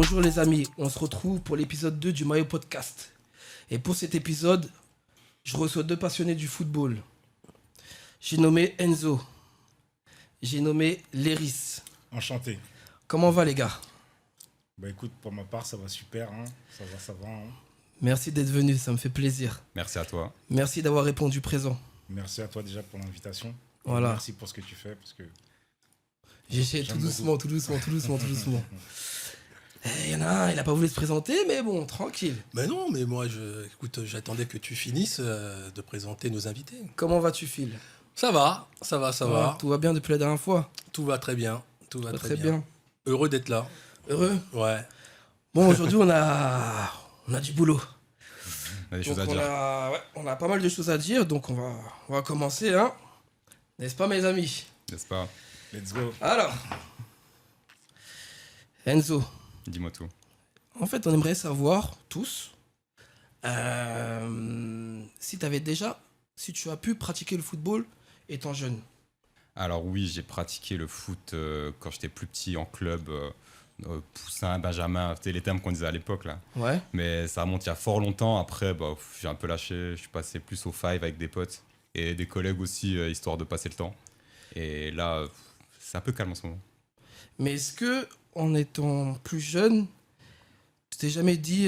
Bonjour les amis, on se retrouve pour l'épisode 2 du Mayo Podcast. Et pour cet épisode, je reçois deux passionnés du football. J'ai nommé Enzo. J'ai nommé Léris. Enchanté. Comment va les gars? Bah écoute, pour ma part, ça va super, hein. Ça va, hein. Merci d'être venu, ça me fait plaisir. Merci à toi. Merci d'avoir répondu présent. Merci à toi déjà pour l'invitation. Voilà. Merci pour ce que tu fais, parce que J'essaie tout J'aime doucement. Il y en a un, il n'a pas voulu se présenter, mais bon, tranquille. Mais non, mais moi, écoute, j'attendais que tu finisses de présenter nos invités. Comment vas-tu, Phil? Ça va. Tout va bien depuis la dernière fois? Tout va très bien. Tout va Très bien. Heureux d'être là. Heureux? Ouais. Bon, aujourd'hui, on a du boulot. On a des Donc choses à dire, on a pas mal de choses à dire, donc on va commencer, hein. N'est-ce pas, mes amis? n'est-ce pas? let's go. Alors, Enzo, Dis-moi tout. en fait, on aimerait savoir, tous, si tu as pu pratiquer le football étant jeune. Alors oui, j'ai pratiqué le foot quand j'étais plus petit en club, poussin, benjamin, c'était les termes qu'on disait à l'époque là. Ouais. Mais ça remonte il y a fort longtemps. Après, j'ai un peu lâché. Je suis passé plus au five avec des potes et des collègues aussi, histoire de passer le temps. Et là, c'est un peu calme en ce moment. Mais est-ce que, en étant plus jeune, tu t'es jamais dit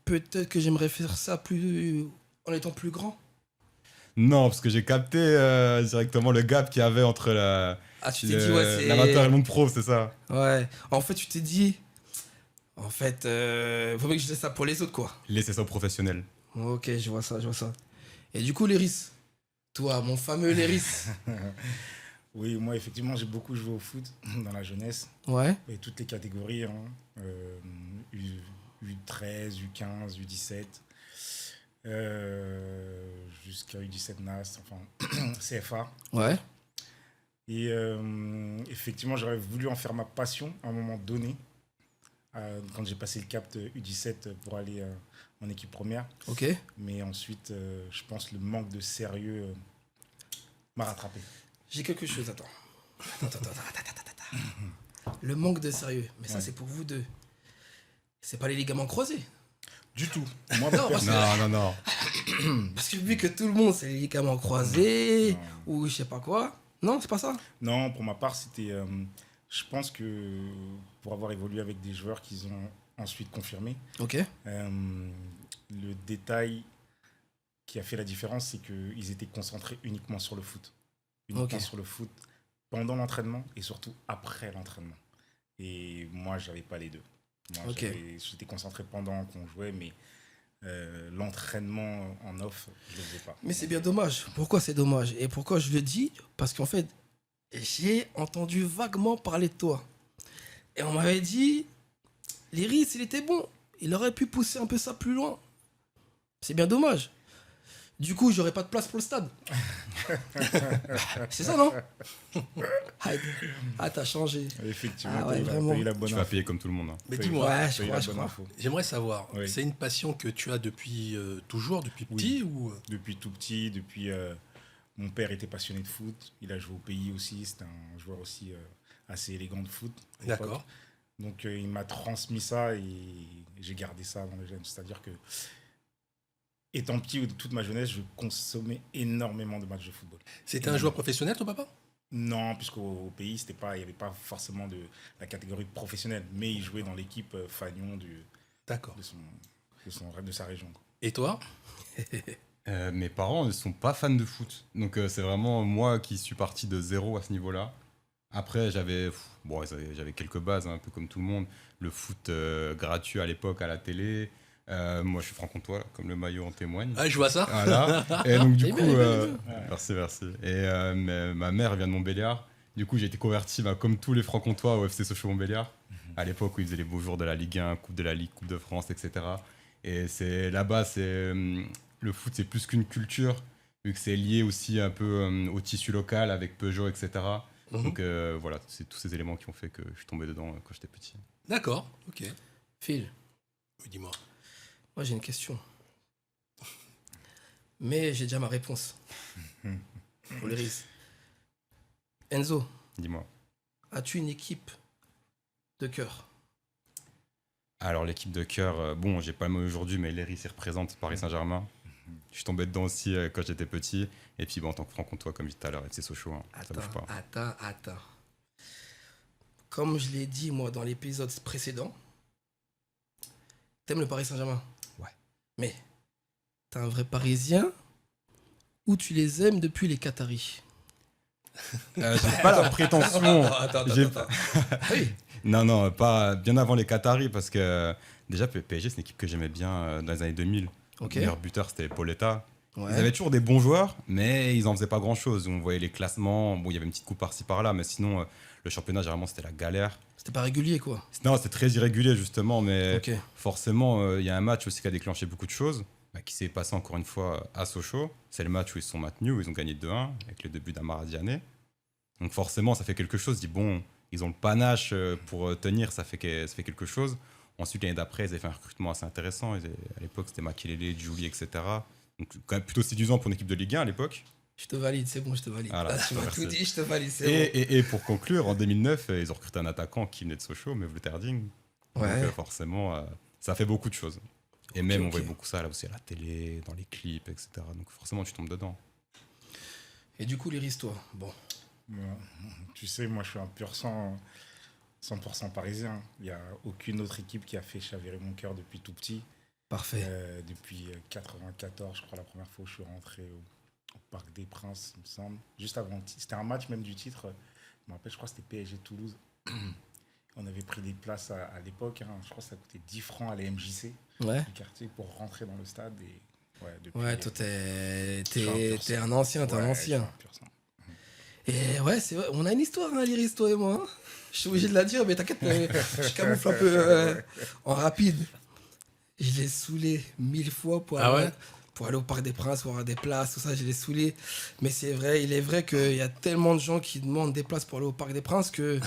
peut-être que j'aimerais faire ça en étant plus grand? Non, parce que j'ai capté directement le gap qu'il y avait entre Ah, tu t'es dit, ouais, c'est... l'amateur et le monde pro, c'est ça. Ouais. En fait, tu t'es dit, vaut mieux que je laisse ça pour les autres, quoi. Laisser ça aux professionnels. Ok, je vois ça. Et du coup, Léris, toi, mon fameux Léris. Oui, moi effectivement, j'ai beaucoup joué au foot dans la jeunesse, Ouais. et toutes les catégories, hein. U13, U15, U17, jusqu'à U17 NAS, enfin CFA. Ouais. Et effectivement, j'aurais voulu en faire ma passion à un moment donné, quand j'ai passé le cap de U17 pour aller en équipe première. Ok. Mais ensuite, je pense que le manque de sérieux m'a rattrapé. J'ai quelque chose, attends. Le manque de sérieux. Mais ça, Ouais. c'est pour vous deux. C'est pas les ligaments croisés. Du tout. Moi, Non, parce Non. Parce que vu que tout le monde, c'est les ligaments croisés, Non. ou je sais pas quoi. Non, c'est pas ça. Non, pour ma part, c'était. Je pense que pour avoir évolué avec des joueurs qu'ils ont ensuite confirmé, Ok. le détail qui a fait la différence, c'est qu'ils étaient concentrés uniquement sur le foot. Uniquement Ok. sur le foot pendant l'entraînement et surtout après l'entraînement. Et moi, j'avais pas les deux. Moi, Ok. j'étais concentré pendant qu'on jouait, mais l'entraînement en off, je le faisais pas. Mais c'est bien dommage. Pourquoi c'est dommage? Et pourquoi je le dis? Parce qu'en fait, j'ai entendu vaguement parler de toi. Et on m'avait dit, Léris, il était bon. Il aurait pu pousser un peu ça plus loin. C'est bien dommage. Du coup, j'aurais pas de place pour le stade. C'est ça, non? Ah, t'as changé. Effectivement, Ah ouais, t'as vraiment. eu la bonne Tu vas info. payer comme tout le monde, hein. Mais Oui. dis-moi, Ouais, T'as je eu crois, la je bonne crois. info. j'aimerais savoir, Oui. c'est une passion que tu as depuis toujours, depuis Oui. petit ou... Depuis tout petit, mon père était passionné de foot. Il a joué au pays aussi. C'était un joueur aussi assez élégant de foot. à l'époque. D'accord. Donc il m'a transmis ça et j'ai gardé ça dans les gènes. C'est-à-dire que, étant petit, toute ma jeunesse, je consommais énormément de matchs de football. C'était un joueur professionnel, ton papa? Non, puisqu'au pays, il n'y avait pas forcément de la catégorie professionnelle, mais il jouait dans l'équipe Fagnon D'accord. de sa région, quoi. Et toi? Mes parents ne sont pas fans de foot. Donc c'est vraiment moi qui suis parti de zéro à ce niveau-là. Après, j'avais quelques bases, hein, un peu comme tout le monde. Le foot gratuit à l'époque à la télé. Moi, je suis franc-comtois, là, comme le maillot en témoigne. Ah, je vois ça. Voilà. Et donc, du Il est coup, bien, il est bien. merci. Et ma mère vient de Montbéliard. Du coup, j'ai été converti, comme tous les francs-comtois, au FC Sochaux Montbéliard. À l'époque où ils faisaient les beaux jours de la Ligue 1, Coupe de la Ligue, Coupe de France, etc. Et c'est là-bas, le foot, c'est plus qu'une culture, vu que c'est lié aussi un peu au tissu local avec Peugeot, etc. Mhm. Donc voilà, c'est tous ces éléments qui ont fait que je suis tombé dedans quand j'étais petit. D'accord, ok. Phil, Oui, dis-moi. moi j'ai une question. Mais j'ai déjà ma réponse. Pour Léris. Enzo, Dis-moi. as-tu une équipe de cœur? Alors, l'équipe de cœur, bon, j'ai pas le mot aujourd'hui, mais Léry s'y représente Paris Saint-Germain. Je suis tombé dedans aussi quand j'étais petit. Et puis, bon, en tant que franc-comtois, comme je disais tout à l'heure, FC Sochaux, hein, ça bouge pas. Attends. Comme je l'ai dit, moi, dans l'épisode précédent, t'aimes le Paris Saint-Germain? Ouais. Mais, t'es un vrai Parisien ou tu les aimes depuis les Qataris? J'ai pas la prétention. J'ai- Attends. Oui. Non, pas bien avant les Qataris, parce que déjà, PSG, c'est une équipe que j'aimais bien dans les années 2000. Ok. Le meilleur buteur, c'était Pauletta. Ouais. Ils avaient toujours des bons joueurs, mais ils en faisaient pas grand-chose. On voyait les classements, bon, il y avait une petite coupe par-ci par-là, mais sinon, le championnat, généralement, c'était la galère. C'était pas régulier, quoi. Non, c'était très irrégulier, justement, mais Ok. forcément, il y a un match aussi qui a déclenché beaucoup de choses, qui s'est passé encore une fois à Sochaux. C'est le match où ils se sont maintenus, où ils ont gagné 2-1, avec le début d'Amara Diané. Donc forcément, ça fait quelque chose. Dit, bon, ils ont le panache pour tenir, ça fait quelque chose. Ensuite, l'année d'après, ils avaient fait un recrutement assez intéressant. À l'époque, c'était Makelele, Julie, etc. Donc quand même plutôt séduisant pour une équipe de Ligue 1 à l'époque. Je te valide, c'est bon, je te valide. Voilà, Tu m'as merci. tout dit, je te valide, c'est Et pour conclure, en 2009, ils ont recruté un attaquant qui venait de Sochaux, mais Vluterding. bon. Ouais. Donc forcément, ça fait beaucoup de choses. Et même, on ok. voyait beaucoup ça là aussi à la télé, dans les clips, etc. Donc forcément, tu tombes dedans. Et du coup, l'Iris, toi, bon. Ouais. Tu sais, moi, je suis un pur sang 100% parisien. Il n'y a aucune autre équipe qui a fait chavirer mon cœur depuis tout petit. Parfait. Depuis 94, je crois, la première fois où je suis rentré au Parc des Princes, il me semble. Juste avant, c'était un match même du titre. Je me rappelle, je crois que c'était PSG Toulouse. On avait pris des places à l'époque. Hein. Je crois que ça coûtait 10 francs à la MJC Ouais. du quartier pour rentrer dans le stade. Et, ouais, depuis, Ouais, toi, je suis un pur t'es sang. un ancien, t'es Ouais, un je suis ancien. un pur sang. Et ouais, c'est vrai, on a une histoire, hein, l'Iris, toi et moi. Hein. Je suis obligé de la dire, mais t'inquiète, je camoufle un peu en rapide. Je l'ai saoulé 1000 fois pour aller, ouais pour aller au Parc des Princes, pour avoir des places, tout ça, je l'ai saoulé. Mais c'est vrai, il est vrai qu'il y a tellement de gens qui demandent des places pour aller au Parc des Princes que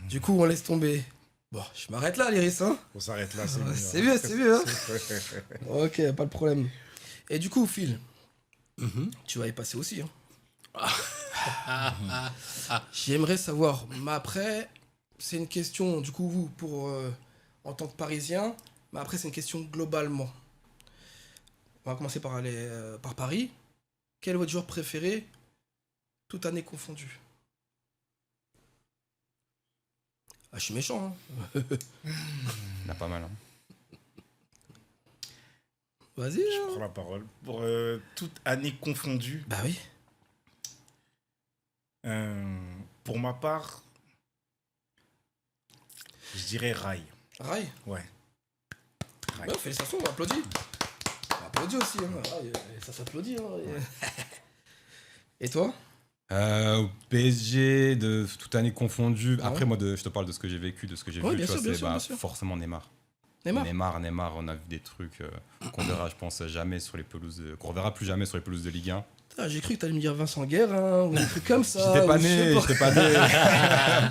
du coup, on laisse tomber. Bon, je m'arrête là, l'Iris, hein. On s'arrête là, c'est Ouais, mieux. c'est hein. mieux, c'est mieux, hein. Ok, pas de problème. Et du coup, Phil, tu vas y passer aussi, hein. J'aimerais savoir, mais après, c'est une question, du coup, vous, pour, en tant que Parisien, mais après, c'est une question globalement. On va commencer par aller par Paris. Quel est votre joueur préféré, toute année confondue? Ah, je suis méchant, hein. Il y en a pas mal. Hein. Vas-y, Je hein. prends la parole. Pour toute année confondue, Bah oui. pour ma part, je dirais Rai. Rai. Ouais. Rai. Ouais, félicitations, on applaudit. On applaudit aussi, hein. Rai, ça s'applaudit, hein. Et toi? Au PSG, de toute année confondue. Ah ouais. Après, moi, je te parle de ce que j'ai vécu, de ce que j'ai Ouais, vu. bien Tu vois, sûr, bien c'est sûr, bien sûr. forcément Neymar. Neymar. On a vu des trucs qu'on verra, je pense, jamais sur les pelouses, qu'on reverra plus jamais sur les pelouses de Ligue 1. Ah, j'ai cru que t'allais me dire Vincent Guerre, hein, ou un truc comme ça. J'étais pas ou je sais né, pas. j'étais pas né.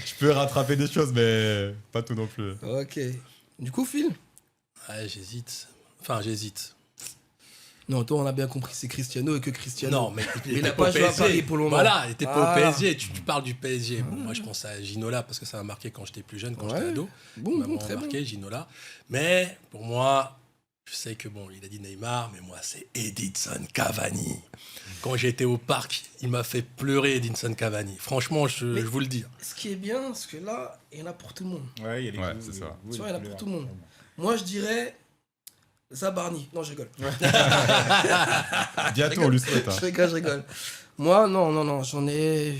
Je peux rattraper des choses, mais pas tout non plus. Ok. Du coup, Phil? Ouais, j'hésite. Enfin, j'hésite. Non, toi, on a bien compris, c'est Cristiano et que Cristiano. Non, mais il était a pas au joué à PSG. Paris pour le moment. Voilà, il était pas Ah. au PSG. Tu parles du PSG. Bon, moi, je pense à Ginola parce que ça m'a marqué quand j'étais plus jeune, quand Ouais. j'étais ado. Bon, Ça bon, m'a très marqué, bon. Ginola. Mais pour moi, je sais que bon, il a dit Neymar, mais moi, c'est Edinson Cavani. Quand j'étais au parc, il m'a fait pleurer Edinson Cavani. Franchement, je Mais- vous le dis. Ce qui est bien, c'est que là, il y en a pour tout le monde. Ouais, il y a les Ouais, goûts, c'est les ça. goûts et Tu vois, les il y en a pour couleurs. tout le monde. Moi, je dirais Zabarni. Non, je rigole. Bientôt, on lui souhaite. Hein. Je rigole. Moi, non, j'en ai...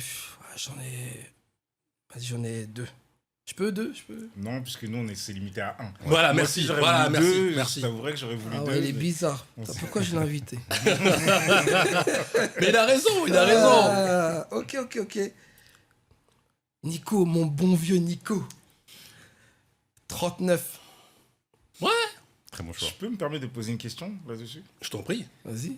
Vas-y, j'en ai deux. Je peux deux? Je peux? Non, puisque nous, c'est limité à un. Voilà, Moi merci. aussi, j'aurais Voilà, voulu merci, deux. merci. Je t'avouerais que j'aurais voulu Ah deux. ouais, il est mais- bizarre. On Putain, sait. pourquoi je l'ai invité? Mais il a raison, il a raison. Ah, ok. Nico, mon bon vieux Nico. 39. Très bon choix. Je peux me permettre de poser une question là-dessus? Je t'en prie. Vas-y.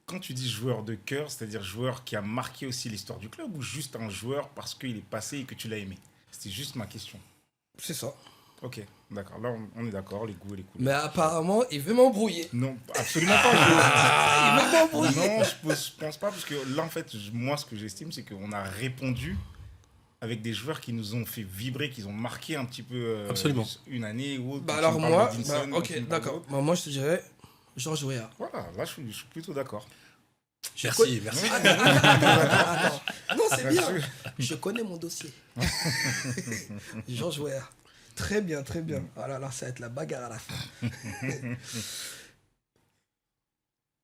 Quand tu dis joueur de cœur, c'est-à-dire joueur qui a marqué aussi l'histoire du club ou juste un joueur parce qu'il est passé et que tu l'as aimé? C'était juste ma question. C'est ça. Ok, d'accord. Là, on est d'accord, les goûts et les couleurs. Mais apparemment, il veut m'embrouiller. Non, absolument pas. Il veut m'embrouiller. Non, je pense pas, parce que là, en fait, moi, ce que j'estime, c'est qu'on a répondu avec des joueurs qui nous ont fait vibrer, qui ont marqué un petit peu Absolument. une année ou autre. Bah Quand alors tu me parles moi, de Dinson, quand tu ok, me parles d'accord. d'autres. Bah, moi, je te dirais Georges Weah. Voilà, là, je suis plutôt d'accord. Merci. Attends. Non, c'est bien. Je connais mon dossier. Georges Weah. Très bien, très bien. Ah là là, ça va être la bagarre à la fin.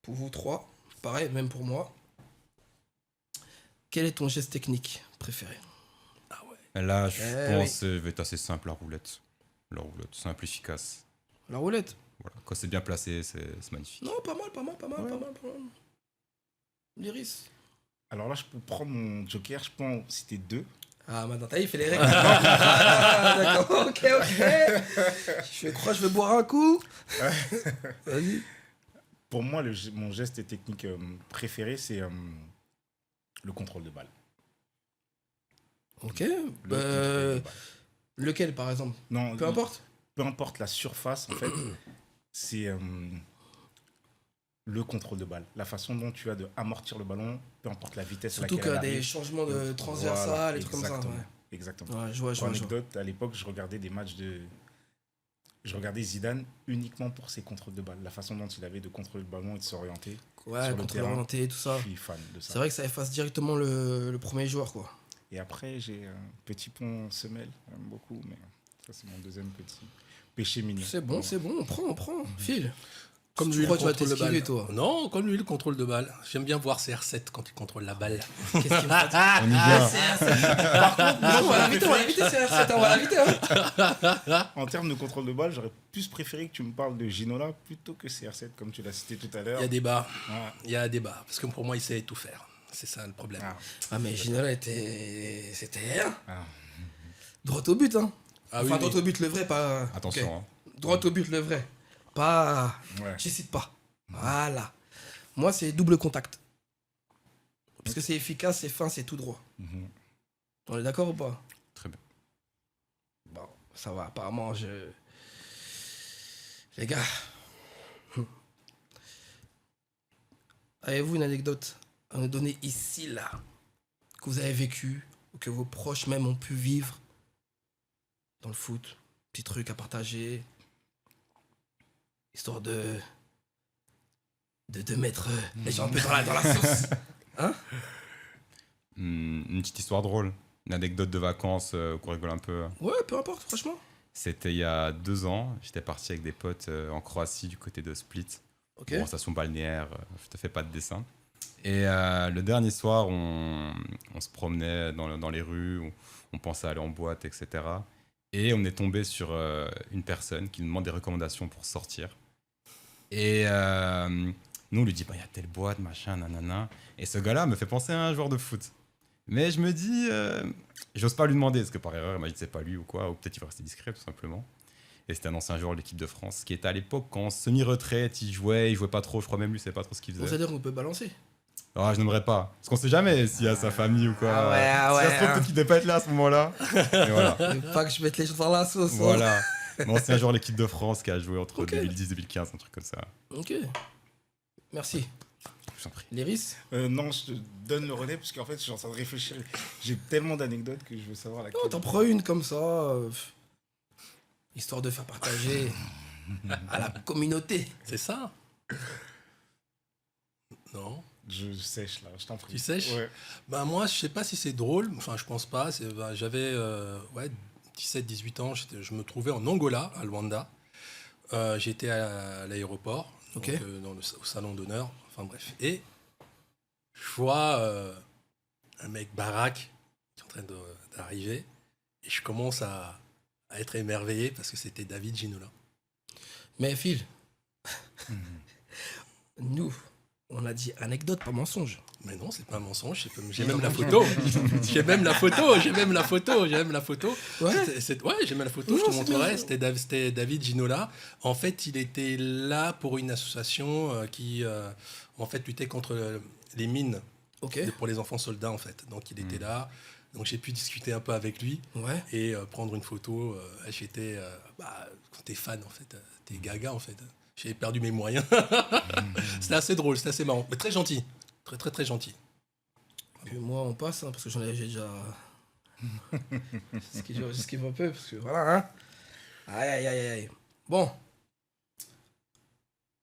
Pour vous trois, pareil, même pour moi. Quel est ton geste technique préféré? Là, je Eh pense que ça va être assez simple, la roulette. La roulette, simple, efficace. La roulette? Voilà. Quand c'est bien placé, c'est magnifique. Non, pas mal. L'Iris. Alors là, je peux prendre mon joker, je peux en citer 2. Ah, maintenant, t'as il fait les règles. Ah, d'accord, ok. Je crois que je vais boire un coup. Vas-y. Pour moi, mon geste technique préféré, c'est le contrôle de balle. Ok. Le contrôle de balle. Lequel, par exemple? Non, Peu importe. peu importe la surface, en fait, c'est le contrôle de balle. La façon dont tu as de amortir le ballon, peu importe la vitesse à Surtout laquelle qu'il y a elle des arrive. changements de transversal, Voilà, et trucs comme ça. exactement, Ouais. Exactement. Ouais, je vois. Pour anecdote, à l'époque, je regardais des matchs de... Je regardais Zidane uniquement pour ses contrôles de balle. La façon dont il avait de contrôler le ballon et de s'orienter. Ouais, Sur le contrôle terrain. orienté, tout ça. Je suis fan de ça. C'est vrai que ça efface directement le premier joueur, quoi. Et après, j'ai un petit pont semelle. J'aime beaucoup, mais ça, c'est mon deuxième petit péché mignon. C'est bon, on prend. File. Comme Tu lui, crois le que tu vas contrôle de t'esquiver, balle. toi? Non, comme lui, le contrôle de balle. J'aime bien voir CR7 quand il contrôle la balle. Qu'est-ce qu'il me fait? On y vient. Par contre, non, on va l'inviter, CR7, on va l'inviter. Hein. En termes de contrôle de balle, j'aurais plus préféré que tu me parles de Ginola plutôt que CR7, comme tu l'as cité tout à l'heure. Il y a débat. Ah, Il y a débat. Parce que pour moi, il sait tout faire. C'est ça le problème. ah, Ah, mais Ginola c'était ah. droit au but, hein. Ah Enfin, oui, droit au but, le vrai, pas. Attention, Ok. hein. Droit au but, le vrai. Pas. Ouais. J'hésite pas. Voilà. Moi, c'est double contact. Parce que c'est efficace, c'est fin, c'est tout droit. Mhm. On est d'accord ou pas? Très bien. Bon, ça va, apparemment, Les gars. Avez-vous une anecdote à nous donner ici, là, que vous avez vécu, ou que vos proches même ont pu vivre dans le foot? Petit truc à partager, histoire de mettre les gens un peu dans la sauce. Hein? Une petite histoire drôle. Une anecdote de vacances qu'on rigole un peu. Ouais, peu importe, franchement. C'était il y a 2 ans. J'étais parti avec des potes en Croatie, du côté de Split. Ok. Bon, station balnéaire, je te fais pas de dessin. Et le dernier soir, on se promenait dans les rues, on pensait aller en boîte, etc. Et on est tombé sur une personne qui nous demande des recommandations pour sortir. Et nous, on lui dit, bah, y a telle boîte, machin, nanana. Et ce gars-là me fait penser à un joueur de foot. Mais je me dis, j'ose pas lui demander, parce que par erreur, il m'a dit que c'est pas lui ou quoi, ou peut-être il va rester discret, tout simplement. Et c'était un ancien joueur de l'équipe de France, qui était à l'époque, en semi-retraite, il jouait pas trop, je crois même lui, c'est pas trop ce qu'il On faisait. sait dire qu'on peut balancer. Ah, je n'aimerais pas. Parce qu'on sait jamais s'il y a sa famille ou quoi. Ah ouais, Si ça se trouve, hein. peut-être qu'il devait pas être là à ce moment-là. Et voilà. Faut pas que je mette les gens dans la sauce. hein. Voilà. Un ancien joueur de l'équipe de France qui a joué entre Ok. 2010 et 2015, un truc comme ça. Ok. Merci. Je t'en prie. L'Iris? Non, je te donne le relais parce qu'en fait, je suis en train de réfléchir. J'ai tellement d'anecdotes que je veux savoir laquelle. Non, t'en prends une comme ça. Histoire de faire partager à la communauté. C'est ça? Non? Je sèche là, je t'en prie. Tu sèches? Ouais. Bah moi, je sais pas si c'est drôle. Enfin, je pense pas. J'avais 17-18 ans. Je me trouvais en Angola, à Luanda. J'étais à l'aéroport, Ok. donc, au salon d'honneur. Enfin bref. Et je vois un mec baraque qui est en train d'arriver. Et je commence à être émerveillé parce que c'était David Ginola. Mais Phil, nous, on a dit anecdote, pas mensonge. Mais non, c'est pas un mensonge. J'ai même la photo. J'ai même la photo. Ouais. J'ai même la photo, Non, je te c'est montrerai. bien. C'était David Ginola. En fait, il était là pour une association qui, en fait, luttait contre les mines Ok. pour les enfants soldats, en fait. Donc, il était là. Donc, j'ai pu discuter un peu avec lui Ouais. et prendre une photo. J'étais... quand t'es fan, en fait, t'es gaga, en fait. J'ai perdu mes moyens. C'était assez drôle, c'était assez marrant. Mais très gentil. Très, très, très gentil. Puis moi, on passe, hein, parce que j'ai déjà J'esquive un peu, parce que voilà, hein. Aïe, aïe, aïe, aïe. Bon.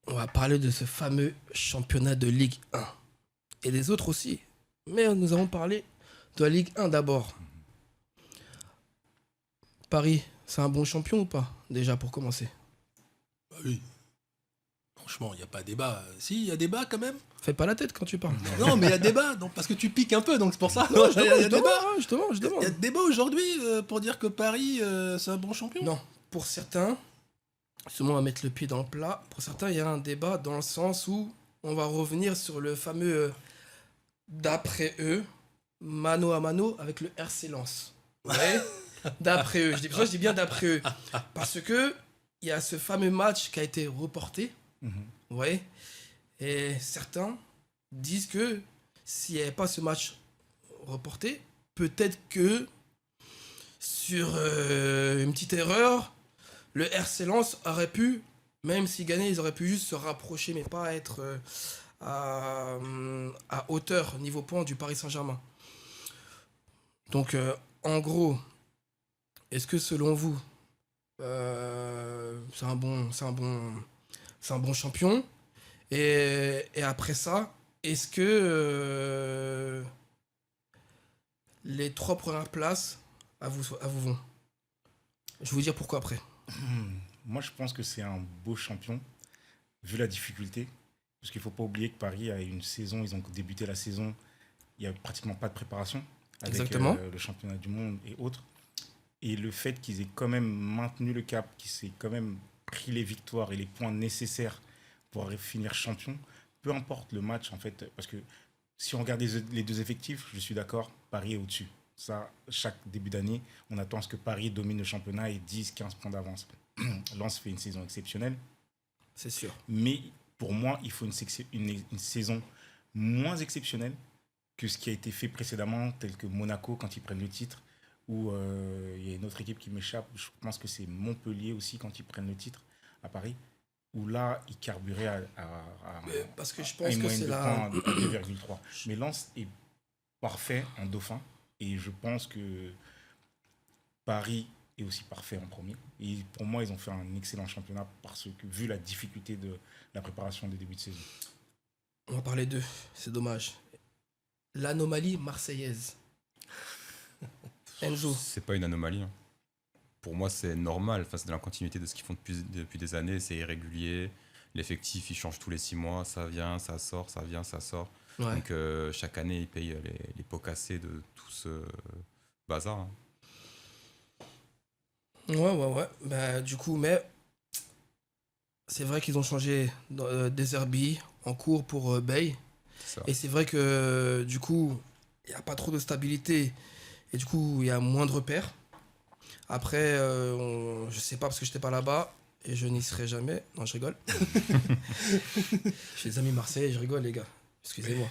On va parler de ce fameux championnat de Ligue 1. Et des autres aussi. Mais nous allons parler de la Ligue 1 d'abord. Paris, c'est un bon champion ou pas? Déjà, pour commencer. Bah oui. Franchement, il n'y a pas débat. Si, il y a débat quand même. Fais pas la tête quand tu parles. Non, mais il y a débat, donc, parce que tu piques un peu, donc c'est pour ça. Non, Il y a débat. je demande. Il y a débat aujourd'hui pour dire que Paris, c'est un bon champion. Non, pour certains, justement, on va mettre le pied dans le plat. Pour certains, il y a un débat dans le sens où on va revenir sur le fameux d'après eux, mano à mano avec le RC Lens. Ouais. D'après eux. Je dis bien d'après eux. Parce que il y a ce fameux match qui a été reporté. Ouais. Et certains disent que s'il n'y avait pas ce match reporté, peut-être que sur une petite erreur, le RC Lens aurait pu, même s'ils gagnaient, ils auraient pu juste se rapprocher, mais pas être à hauteur, niveau point du Paris Saint-Germain. Donc, en gros, est-ce que selon vous, c'est un bon champion? Et après ça, est-ce que les 3 premières places à vous vont? Je vais vous dire pourquoi après. Moi, je pense que c'est un beau champion, vu la difficulté. Parce qu'il ne faut pas oublier que Paris a une saison, ils ont débuté la saison, il n'y a pratiquement pas de préparation avec Exactement. Le championnat du monde et autres. Et le fait qu'ils aient quand même maintenu le cap, qu'ils aient quand même pris les victoires et les points nécessaires pour finir champion, peu importe le match en fait, parce que si on regarde les deux effectifs, je suis d'accord, Paris est au-dessus. Ça, chaque début d'année, on attend à ce que Paris domine le championnat et 10-15 points d'avance. Lens fait une saison exceptionnelle. C'est sûr. Mais pour moi, il faut une saison moins exceptionnelle que ce qui a été fait précédemment, tel que Monaco quand ils prennent le titre, ou il y a une autre équipe qui m'échappe, je pense que c'est Montpellier aussi quand ils prennent le titre à Paris, où là, ils carburaient Parce que je à pense une que moyenne c'est de la... points à 2,3. Mais Lens est parfait en dauphin, et je pense que Paris est aussi parfait en premier. Et pour moi, ils ont fait un excellent championnat parce que, vu la difficulté de la préparation des débuts de saison. On va parler d'eux, c'est dommage. L'anomalie marseillaise. Enzo. C'est pas une anomalie, hein. Pour moi, c'est normal. Enfin, c'est dans la continuité de ce qu'ils font depuis des années. C'est irrégulier. L'effectif, il change tous les 6 mois. Ça vient, ça sort, ça vient, ça sort. Ouais. Donc, chaque année, ils payent les pots cassés de tout ce bazar, hein. Ouais. Bah, du coup, mais c'est vrai qu'ils ont changé Deserbi en cours pour Bay. C'est ça. Et c'est vrai que du coup, il n'y a pas trop de stabilité. Et du coup, il y a moins de repères. Après, je sais pas parce que je n'étais pas là-bas. Et je n'y serai jamais. Non, je rigole. J'ai des amis marseillais, je rigole, les gars. Excusez-moi.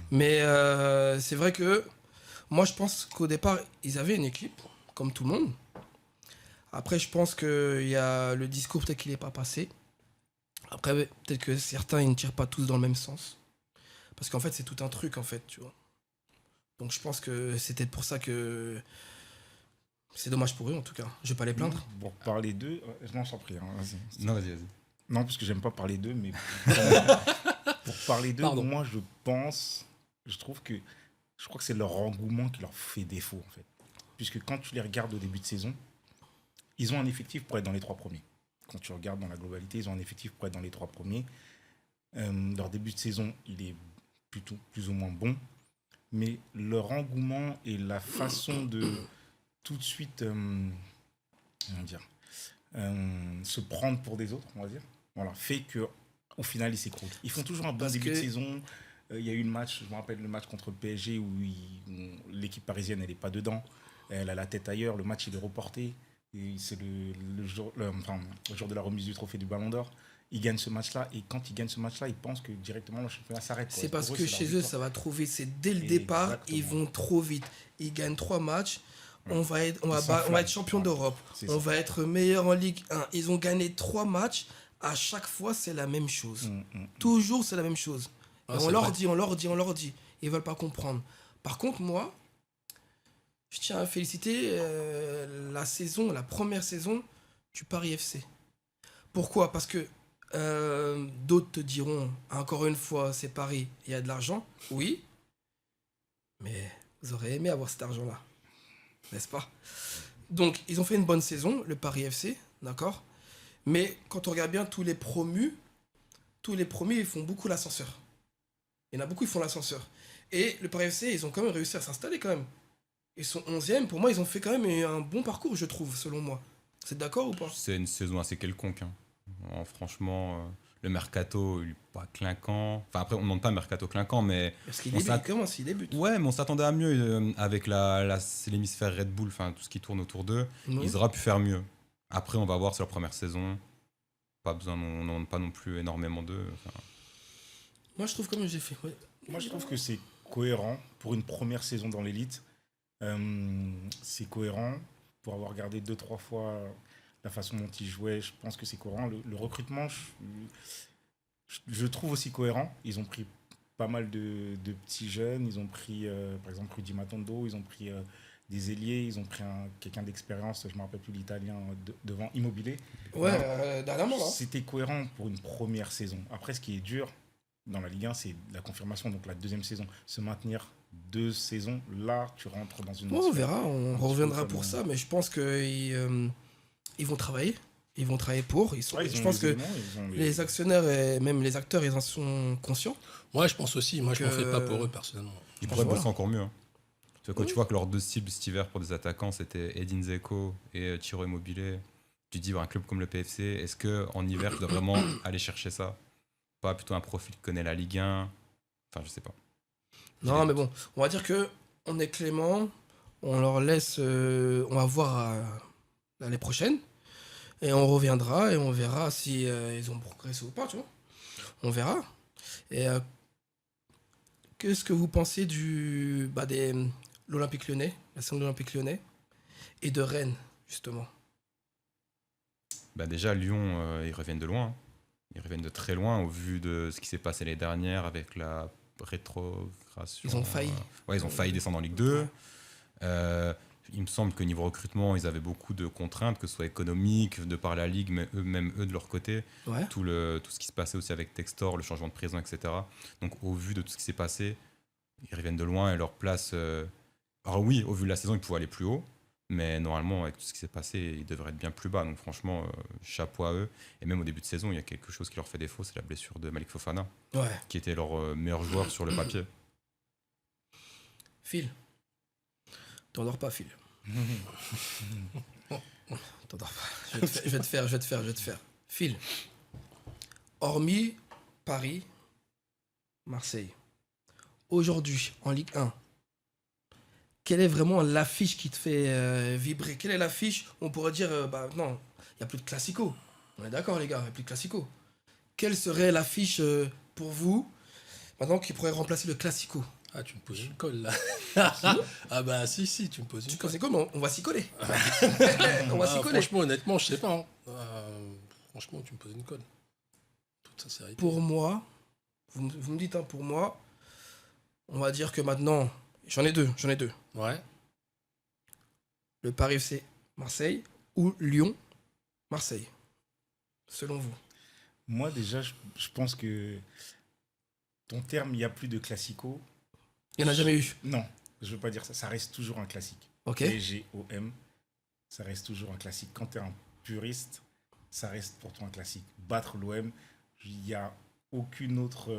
Mais c'est vrai que moi, je pense qu'au départ, ils avaient une équipe, comme tout le monde. Après, je pense qu'il y a le discours, peut-être qu'il n'est pas passé. Après, peut-être que certains, ils ne tirent pas tous dans le même sens. Parce qu'en fait, c'est tout un truc, en fait, tu vois. Donc, je pense que c'était pour ça que... C'est dommage pour eux, en tout cas. Je vais pas les plaindre. Pour parler d'eux, non, je t'en prie, hein, vas-y. Non, vas-y. Non, parce que j'aime pas parler d'eux, mais pour parler d'eux, Pardon. moi, je trouve que je crois que c'est leur engouement qui leur fait défaut, en fait. Puisque quand tu les regardes au début de saison, ils ont un effectif pour être dans les 3 premiers. Quand tu regardes dans la globalité, ils ont un effectif pour être dans les 3 premiers. Leur début de saison, il est plutôt plus ou moins bon. Mais leur engouement et la façon de tout de suite comment dire, se prendre pour des autres, on va dire, voilà, fait qu'au final, ils s'écroulent. Ils font toujours un bon Parce début de que- saison. Il y a eu le match, je me rappelle le match contre le PSG où l'équipe parisienne, elle n'est pas dedans. Elle a la tête ailleurs. Le match, il est reporté. Et c'est le jour de la remise du trophée du Ballon d'Or. Ils gagnent ce match-là. Et quand ils gagnent ce match-là, ils pensent que directement le championnat s'arrête, quoi. C'est parce Pour que c'est leur chez eux, victoire. ça va trop vite. C'est dès le départ, Exactement. ils vont trop vite. Ils gagnent 3 matchs. Ouais. On va être s'enflamment. champion Ouais. d'Europe. C'est On ça. va être meilleur en Ligue 1. Ils ont gagné 3 matchs. À chaque fois, c'est la même chose. Toujours, c'est la même chose. Ah, Et c'est on leur vrai. dit. Ils veulent pas comprendre. Par contre, moi, je tiens à féliciter la première saison du Paris FC. Pourquoi? Parce que d'autres te diront, encore une fois, c'est Paris, il y a de l'argent. Oui, mais vous aurez aimé avoir cet argent-là, n'est-ce pas? Donc, ils ont fait une bonne saison, le Paris FC, d'accord? Mais quand on regarde bien tous les promus, ils font beaucoup l'ascenseur. Il y en a beaucoup qui font l'ascenseur. Et le Paris FC, ils ont quand même réussi à s'installer quand même. Ils sont 11e. Pour moi, ils ont fait quand même un bon parcours, je trouve, selon moi. Vous êtes d'accord ou pas? C'est une saison assez quelconque. Hein. Franchement, le mercato, il est pas clinquant. Enfin, après, on ne demande pas un mercato clinquant, mais. Parce qu'il on débute, comment il débute? Ouais, mais on s'attendait à mieux avec c'est l'hémisphère Red Bull, enfin tout ce qui tourne autour d'eux. Non. Ils auraient pu faire mieux. Après, on va voir sur la première saison. Pas besoin, on n'en demande pas non plus énormément d'eux. Enfin, Moi, je trouve comme j'ai fait. Ouais. Moi, je trouve que c'est cohérent pour une première saison dans l'élite. C'est cohérent. Pour avoir regardé 2-3 fois la façon dont ils jouaient, je pense que c'est cohérent. Le recrutement, je trouve aussi cohérent. Ils ont pris pas mal de petits jeunes. Ils ont pris, par exemple, Rudy Matondo. Ils ont pris des ailiers. Ils ont pris quelqu'un d'expérience. Je ne me rappelle plus l'italien devant Immobilier. Ouais, dernièrement, là. C'était cohérent pour une première saison. Après, ce qui est dur dans la Ligue 1, c'est la confirmation. Donc, la deuxième saison, se maintenir 2 saisons, là, tu rentres dans une... Bon, on verra, on reviendra peu pour comme- ça, mais je pense qu'ils ils vont travailler. Ils vont travailler pour. Ouais, ils Je ont pense les que éléments, ils ont les actionnaires et même les acteurs, ils en sont conscients. Moi, je pense aussi. Moi, je m'en Que- fais pas pour eux, personnellement. ils pense pourraient voilà. bosser encore mieux. Hein. Parce que quand Oui. tu vois que leurs deux cibles cet hiver pour des attaquants, c'était Edin Dzeko et Ciro Immobile, tu te dis, un club comme le PFC, est-ce qu'en hiver, tu dois vraiment aller chercher ça? Pas plutôt un profil qui connaît la Ligue 1? Enfin, je sais pas. Non, mais bon, on va dire que on est clément, on leur laisse, on va voir l'année prochaine, et on reviendra et on verra si ils ont progressé ou pas, tu vois. On verra. Et qu'est-ce que vous pensez de l'Olympique Lyonnais, la saison de l'Olympique Lyonnais, et de Rennes, justement? Bah déjà, Lyon, ils reviennent de loin. Hein. Ils reviennent de très loin au vu de ce qui s'est passé l'année dernière avec la rétrogradation. Ils ont failli. Ouais, ils ont failli descendre en Ligue 2. Il me semble que niveau recrutement, ils avaient beaucoup de contraintes, que ce soit économiques, de par la Ligue, mais eux de leur côté. Ouais. Tout ce qui se passait aussi avec Textor, le changement de président, etc. Donc au vu de tout ce qui s'est passé, ils reviennent de loin et leur place... Alors oui, au vu de la saison, ils pouvaient aller plus haut. Mais normalement, avec tout ce qui s'est passé, ils devraient être bien plus bas. Donc franchement, chapeau à eux. Et même au début de saison, il y a quelque chose qui leur fait défaut, c'est la blessure de Malik Fofana, Ouais. qui était leur meilleur joueur sur le papier. Phil. T'endors pas, Phil. T'endors pas. Je vais te faire. Phil. Hormis Paris, Marseille, aujourd'hui, en Ligue 1, quelle est vraiment l'affiche qui te fait vibrer? Quelle est l'affiche où on pourrait dire, non, il n'y a plus de classico. On est d'accord, les gars, il n'y a plus de classico. Quelle serait l'affiche pour vous, maintenant, qui pourrait remplacer le classico? Ah, tu me poses une colle, là. Ah bah si, tu me poses une Tu colle. sais quoi, mais on va s'y coller. On va s'y coller. Franchement, honnêtement, je sais pas. Hein. Franchement, tu me poses une colle. Toute sincérité. Pour moi, vous me dites, hein, pour moi, on va dire que maintenant, j'en ai deux. Ouais. Le Paris FC Marseille ou Lyon Marseille, selon vous. Moi, déjà, je pense que ton terme, il n'y a plus de classico. Il n'y en a jamais eu. Non, je ne veux pas dire ça. Ça reste toujours un classique. Ok. PSG, OM, ça reste toujours un classique. Quand tu es un puriste, ça reste pour toi un classique. Battre l'OM, il n'y a aucun autre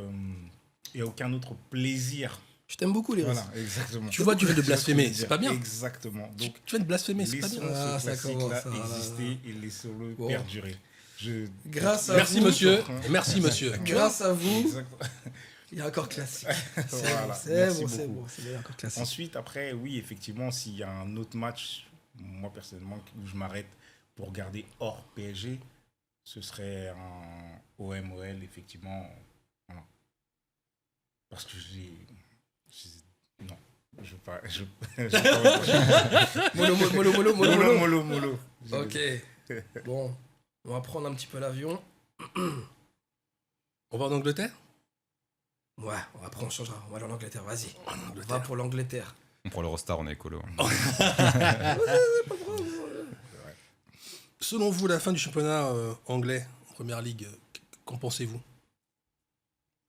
plaisir. Je t'aime beaucoup, les Voilà, exactement. Tu vois, tu viens de blasphémer, c'est pas bien. Exactement. Donc, Tu viens de blasphémer, c'est pas laissons bien. Ah, ce ça classique-là commence, exister et laissons-le Bon. perdurer. Grâce à Merci, vous, monsieur. Merci, monsieur. Grâce à vous, Exactement. il y a encore classique. Voilà, C'est merci bon, c'est beaucoup. bon. Il y a encore classique. Ensuite, après, oui, effectivement, s'il y a un autre match, moi personnellement, où je m'arrête pour regarder hors PSG, ce serait un OM-OL, effectivement. Voilà. Parce que non, je veux pas. Je veux pas Mollo. J'ai- Ok. Bon, on va prendre un petit peu l'avion. On va en Angleterre? Ouais, après on changera. On va aller en Angleterre, vas-y. En On Angleterre. va pour l'Angleterre. Pour l'Eurostar, on est écolo. Selon vous, la fin du championnat anglais, en première ligue, qu'en pensez-vous?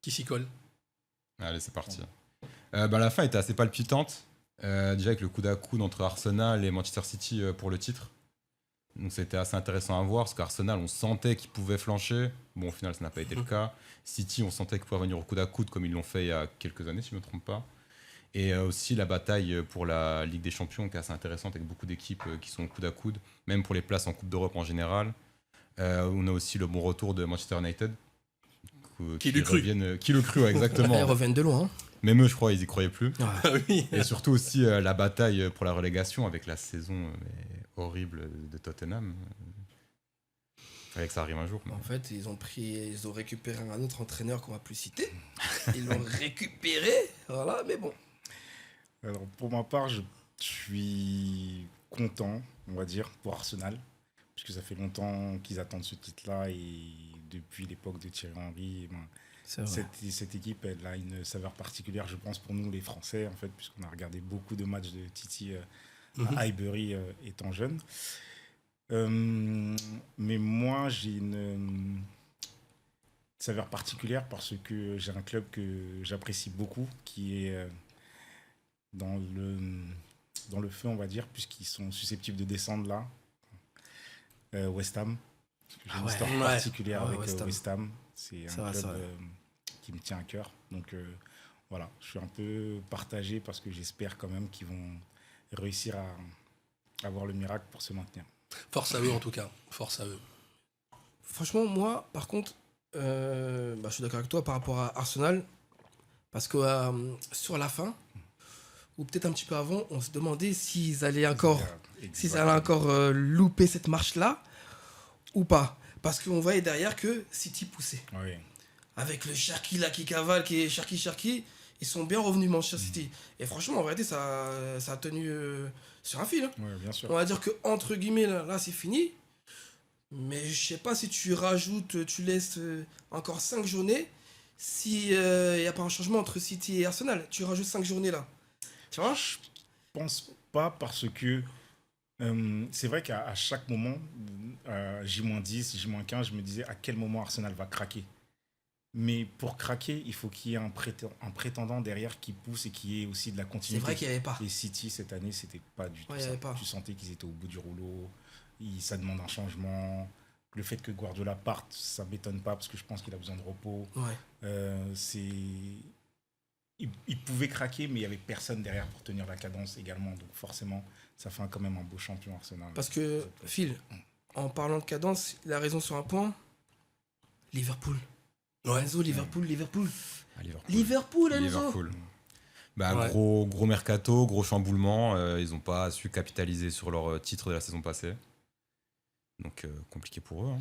Qui s'y colle? Allez, c'est parti. La fin était assez palpitante. Déjà avec le coude à coude entre Arsenal et Manchester City pour le titre. Donc c'était assez intéressant à voir parce qu'Arsenal, on sentait qu'ils pouvaient flancher. Bon, au final, ça n'a pas été le cas. City, on sentait qu'ils pouvaient venir au coude à coude comme ils l'ont fait il y a quelques années, si je ne me trompe pas. Et aussi la bataille pour la Ligue des Champions qui est assez intéressante avec beaucoup d'équipes qui sont au coude à coude, même pour les places en Coupe d'Europe en général. On a aussi le bon retour de Manchester United. Qui le cru. Qui le cru, ouais, exactement. Ils reviennent de loin. Même eux, je crois, ils y croyaient plus. Ah oui. Et surtout aussi la bataille pour la relégation avec la saison horrible de Tottenham. Fallait que ça arrive un jour. En fait, ils ont récupéré un autre entraîneur qu'on va plus citer. Ils l'ont récupéré, voilà, mais bon. Alors, pour ma part, je suis content, on va dire, pour Arsenal, puisque ça fait longtemps qu'ils attendent ce titre-là et depuis l'époque de Thierry Henry, C'est vrai. cette équipe, elle a une saveur particulière, je pense, pour nous, les Français, en fait, puisqu'on a regardé beaucoup de matchs de Titi à Highbury étant jeune. Mais moi, j'ai une saveur particulière parce que j'ai un club que j'apprécie beaucoup, qui est dans le feu, on va dire, puisqu'ils sont susceptibles de descendre là. West Ham. J'ai une histoire particulière avec West Ham. C'est un club qui me tient à cœur. Donc voilà, je suis un peu partagé parce que j'espère quand même qu'ils vont réussir à avoir le miracle pour se maintenir. Force à eux en tout cas, force à eux. Franchement, moi, par contre, je suis d'accord avec toi par rapport à Arsenal. Parce que sur la fin, ou peut-être un petit peu avant, on se demandait s'ils allaient encore louper cette marche-là ou pas. Parce qu'on voyait derrière que City poussait. Oui. Avec le Cherki là qui cavale, qui est Cherki, ils sont bien revenus Manchester City. Et franchement, en vérité, ça a tenu sur un fil. Hein. Oui, bien sûr. On va dire que entre guillemets, là c'est fini. Mais je sais pas si tu rajoutes, tu laisses encore 5 journées. Si il n'y a pas un changement entre City et Arsenal, tu rajoutes 5 journées là. Tu vois? Je pense pas parce que c'est vrai qu'à chaque moment, J-10, J-15, je me disais à quel moment Arsenal va craquer. Mais pour craquer, il faut qu'il y ait un prétendant derrière qui pousse et qui ait aussi de la C'est continuité. vrai qu'il n'y avait pas. Et City, cette année, c'était pas du tout Ouais, il y ça. avait pas. Tu sentais qu'ils étaient au bout du rouleau. Ça demande un changement. Le fait que Guardiola parte, ça m'étonne pas parce que je pense qu'il a besoin de repos. Ouais. Il pouvait craquer, mais il n'y avait personne derrière pour tenir la cadence également. Donc forcément, ça fait quand même un beau champion Arsenal. Parce que, Phil, en parlant de cadence, il a raison sur un point. Liverpool. Ouais. Enzo, Liverpool. Ah, Liverpool, Enzo. Liverpool. Ouais. Gros mercato, gros chamboulement. Ils n'ont pas su capitaliser sur leur titre de la saison passée. Donc compliqué pour eux.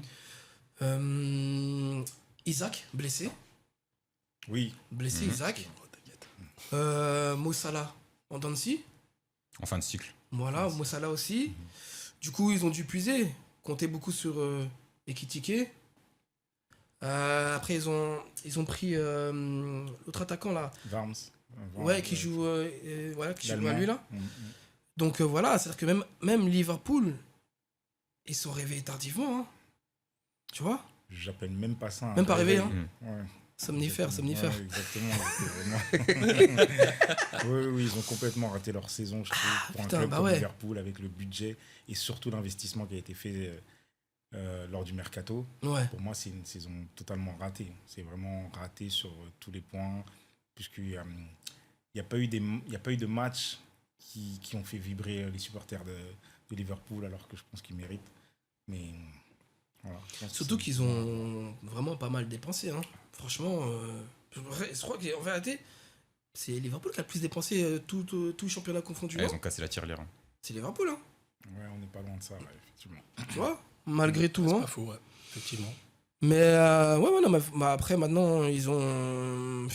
Hein. Isaac, blessé. Oui. Blessé, Isaac. Mo Salah en dents de scie. En fin de cycle. Voilà, Mo Salah aussi. Du coup, ils ont dû puiser. Compter beaucoup sur Ekitike. Après, ils ont pris l'autre attaquant là. Varms. Ouais, qui joue qui joue à lui là. Mm, mm. Donc voilà, c'est-à-dire que même Liverpool, ils sont réveillés tardivement. Hein. Tu vois? J'appelle même pas ça un Même pas réveillé. Hein. Ouais. Somnifère. Ouais, exactement. Oui, ils ont complètement raté leur saison, je trouve, pour putain, un club bah comme ouais. Liverpool, avec le budget et surtout l'investissement qui a été fait lors du mercato. Ouais. Pour moi, c'est une saison totalement ratée. C'est vraiment raté sur tous les points, puisqu'il n'y a pas eu de matchs qui ont fait vibrer les supporters de Liverpool, alors que je pense qu'ils méritent. Mais voilà. je pense que Surtout c'est- qu'ils ont vraiment pas mal dépensé. Hein. Franchement, je crois qu'en vérité, c'est Liverpool qui a le plus dépensé tout championnat confondu. Ah, hein. ils ont cassé la tirelire. Hein. C'est Liverpool, hein. Ouais, on n'est pas loin de ça, ouais, effectivement. Tu vois? Malgré tout. C'est Hein. pas faux, ouais, effectivement. Mais ouais, non, mais après, maintenant, ils ont.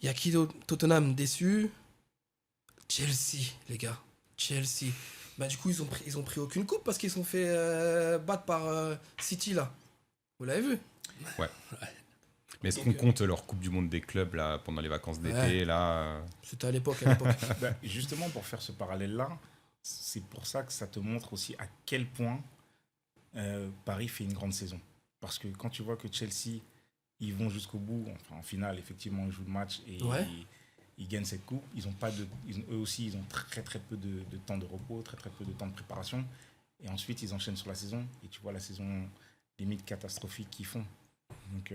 Il y a qui d'autre? Tottenham déçu. Chelsea, les gars. Chelsea. Bah, du coup, ils ont pris aucune coupe parce qu'ils se sont fait battre par City, là. Vous l'avez vu? Mais est-ce Donc, qu'on compte leur Coupe du Monde des clubs là, pendant les vacances d'été Ouais. là C'était à l'époque, à l'époque. Bah, justement, pour faire ce parallèle-là, c'est pour ça que ça te montre aussi à quel point Paris fait une grande saison. Parce que quand tu vois que Chelsea, ils vont jusqu'au bout, enfin en finale, effectivement, ils jouent le match et Ouais. ils gagnent cette coupe. Ils ont pas de, eux aussi, ils ont très très peu de temps de repos, très très peu de temps de préparation. Et ensuite, ils enchaînent sur la saison. Et tu vois la saison limite catastrophique qu'ils font. Donc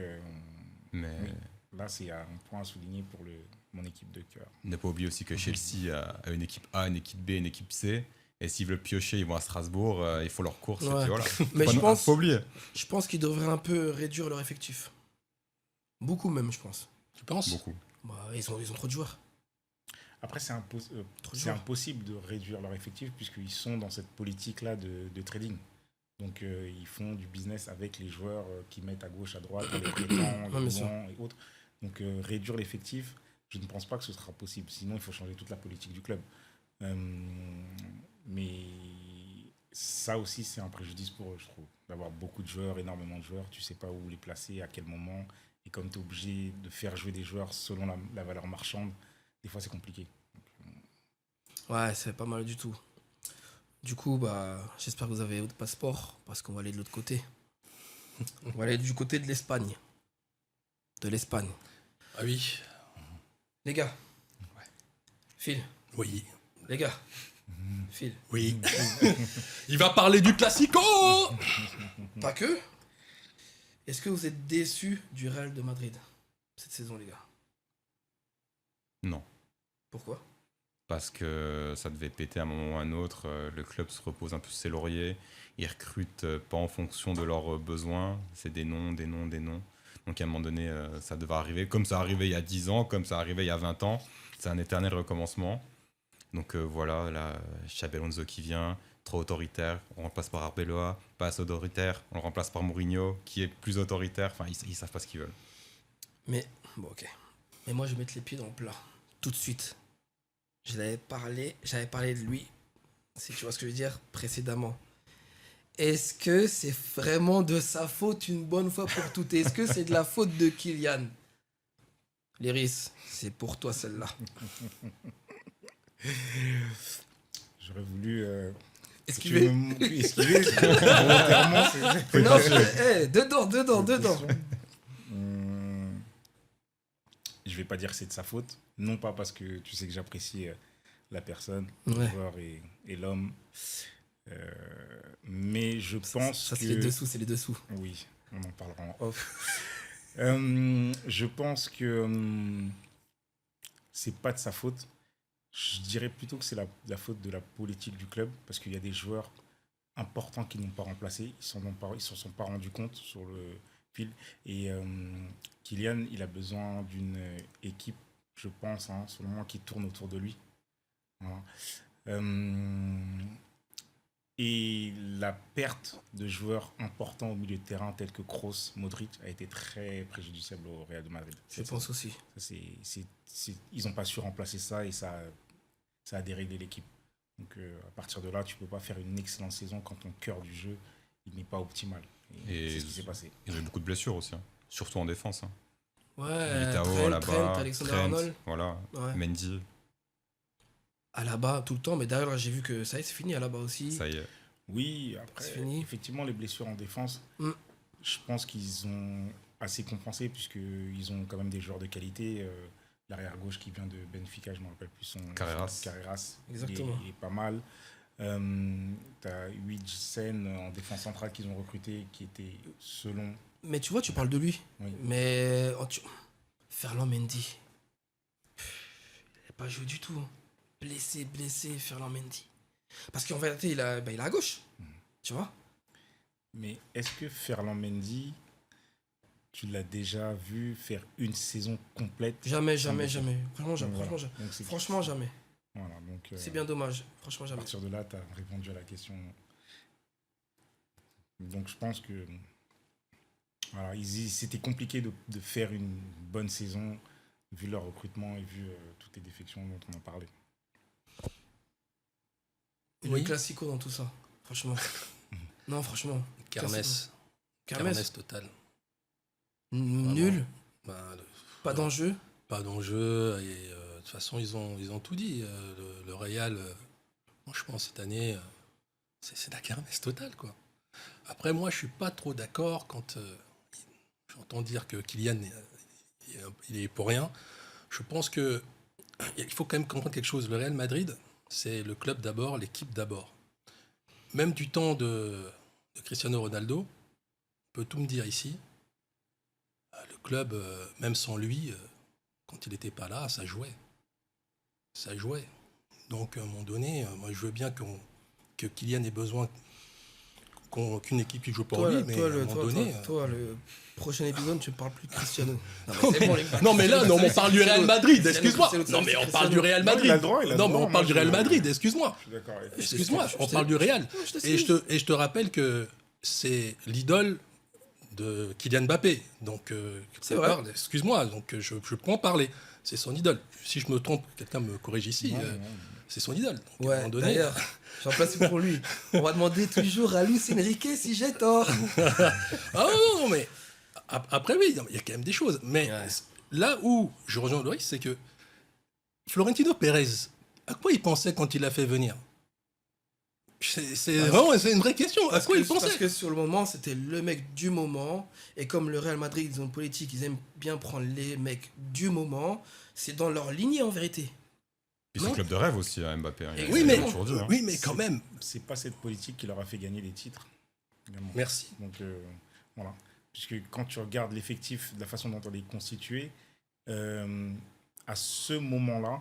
Mais oui, là, c'est un point à souligner pour mon équipe de cœur. ne pas oublier aussi que Chelsea a une équipe A, une équipe B, une équipe C. Et s'ils veulent piocher, ils vont à Strasbourg, ils font leur course. Et Ouais. puis voilà. Mais Faut je pas pense, oublier. je pense qu'ils devraient un peu réduire leur effectif. Beaucoup même, je pense. Tu penses? Beaucoup. Bah, ils ont trop de joueurs. Après, c'est Trop de c'est joueurs. impossible de réduire leur effectif puisqu'ils sont dans cette politique-là de trading. Donc, ils font du business avec les joueurs qui mettent à gauche, à droite, les prêtants, bien les sûr. louants et autres. Donc, réduire l'effectif, je ne pense pas que ce sera possible. Sinon, il faut changer toute la politique du club. Mais ça aussi, c'est un préjudice pour eux, je trouve. D'avoir beaucoup de joueurs, énormément de joueurs, tu ne sais pas où les placer, à quel moment. Et comme tu es obligé de faire jouer des joueurs selon la valeur marchande, des fois, c'est compliqué. Ouais, c'est pas mal du tout. Du coup, bah, j'espère que vous avez votre passeport parce qu'on va aller de l'autre côté. On va aller du côté de l'Espagne. De l'Espagne. Ah oui. Les gars. Phil. Oui. Les gars. Phil. Oui. Il va parler du Classico. Pas que. Est-ce que vous êtes déçus du Real de Madrid cette saison, les gars? Non. Pourquoi? Parce que ça devait péter à un moment ou à un autre. Le club se repose un peu sur ses lauriers. Ils recrutent pas en fonction de leurs besoins. C'est des noms, des noms, des noms. Donc à un moment donné, ça devait arriver. Comme ça arrivait il y a 10 ans, comme ça arrivait il y a 20 ans. C'est un éternel recommencement. Donc voilà, là, Xabi Alonso qui vient, trop autoritaire. On remplace par Arbeloa, pas assez autoritaire. On le remplace par Mourinho, qui est plus autoritaire. Enfin, ils savent pas ce qu'ils veulent. Mais, bon, ok. Mais moi, je vais mettre les pieds dans le plat. Tout de suite. J'avais parlé de lui, si tu vois ce que je veux dire, précédemment. Est-ce que c'est vraiment de sa faute une bonne fois pour toutes? Est-ce que c'est de la faute de Kylian? Léris, c'est pour toi celle-là. J'aurais voulu Esquivez. esquiver. Volontairement, c'est- Non, dedans. Je vais pas dire que c'est de sa faute. Non pas parce que tu sais que j'apprécie la personne, le Ouais. joueur et l'homme. Mais je pense Ça, que... c'est les dessous. Oui, on en parlera en off. Je pense que c'est pas de sa faute. Je dirais plutôt que c'est la faute de la politique du club parce qu'il y a des joueurs importants qui n'ont pas remplacé. Ils ne s'en sont pas rendus compte sur le fil. Et Kylian, il a besoin d'une équipe, je pense, selon moi, qui tourne autour de lui. Voilà. Et la perte de joueurs importants au milieu de terrain tels que Kroos, Modric a été très préjudiciable au Real de Madrid. Je pense aussi. Ils n'ont pas su remplacer ça et ça a déréglé l'équipe. Donc à partir de là, tu ne peux pas faire une excellente saison quand ton cœur du jeu il n'est pas optimal. Et c'est ce qui s'est passé. Ils ont eu beaucoup de blessures aussi, hein. Surtout en défense. Hein. Ouais, Militao, Alaba, Trent, Alexander Trent, Arnold. voilà, Ouais. Mendy, Alaba tout le temps, mais d'ailleurs j'ai vu que ça y est, c'est fini Alaba aussi. ça y est. Oui, après, C'est fini. effectivement, les blessures en défense, Mm. je pense qu'ils ont assez compensé puisqu'ils ont quand même des joueurs de qualité. L'arrière-gauche qui vient de Benfica, je ne me rappelle plus son Carreras. Carreras. Exactement. Il est pas mal. Tu as Huijsen en défense centrale qu'ils ont recruté qui était selon... Mais tu vois, tu parles de lui. Oui. Mais Ferland Mendy. Il n'a pas joué du tout. Hein. Blessé, Ferland Mendy. Parce qu'en vérité, il est à gauche. Tu vois? Mais est-ce que Ferland Mendy, tu l'as déjà vu faire une saison complète? Jamais. sans blessure? Franchement, jamais. Donc, voilà. Franchement, jamais. Donc, c'est- Franchement, jamais. Voilà, donc, C'est bien dommage. Franchement, À jamais. partir de là, tu as répondu à la question. Donc je pense que voilà, c'était compliqué de faire une bonne saison vu leur recrutement et vu toutes les défections dont on a parlé. Et Oui. le classico dans tout ça. Franchement. Non, franchement. Kermesse. Kermesse. Kermesse total. Nul. Ben, Pas d'enjeu. pas d'enjeu. Et de toute façon, ils ont tout dit. Le Real, moi, je pense cette année, c'est la kermesse totale, quoi. Après, moi, je suis pas trop d'accord quand j'entends dire que Kylian, il est pour rien. Je pense que il faut quand même comprendre quelque chose. Le Real Madrid, c'est le club d'abord, l'équipe d'abord. Même du temps de Cristiano Ronaldo, on peut tout me dire ici. Le club, même sans lui, quand il n'était pas là, ça jouait. Ça jouait. Donc, à un moment donné, moi, je veux bien que Kylian ait besoin qu'une équipe qui joue pour Toi, lui, là, mais toi, à un moment donné... le prochain épisode, tu ne parles plus de Cristiano. Non, Non, c'est bon, les gars. non, mais là, non, on parle du Real Madrid, excuse-moi. Cristiano, Non, mais on Cristiano. parle du Real Non, il a Madrid. le droit, il a le Non, mais droit. on parle Moi, du Real je- Madrid, excuse-moi. Je suis d'accord avec toi. Excuse-moi, je on t'ai- parle du Real. je t'ai Et suivi. je te rappelle que c'est l'idole de Kylian Mbappé. Donc, C'est vrai. excuse-moi, donc je peux en parler. C'est son idole. Si je me trompe, quelqu'un me corrige ici. Non, C'est son idole. Donc, à un Ouais, moment donné, d'ailleurs, j'en place pour lui. On va demander toujours à Luis Enrique si j'ai tort. ah non, mais après, oui, il y a quand même des choses. Mais Ouais. là où je rejoins Loïs, c'est que Florentino Pérez, à quoi il pensait quand il l'a fait venir? C'est vraiment c'est une vraie question. À quoi il Parce pensait? que sur le moment, c'était le mec du moment. Et comme le Real Madrid, ils ont une politique, ils aiment bien prendre les mecs du moment. C'est dans leur lignée en vérité. Puis c'est Non. le club de rêve aussi, hein, Mbappé. hein. Il Oui, a mais, toujours dit, hein. oui, mais quand même. C'est pas cette politique qui leur a fait gagner les titres. également. Merci. Donc voilà. Puisque quand tu regardes l'effectif, de la façon dont on est constitué, à ce moment-là,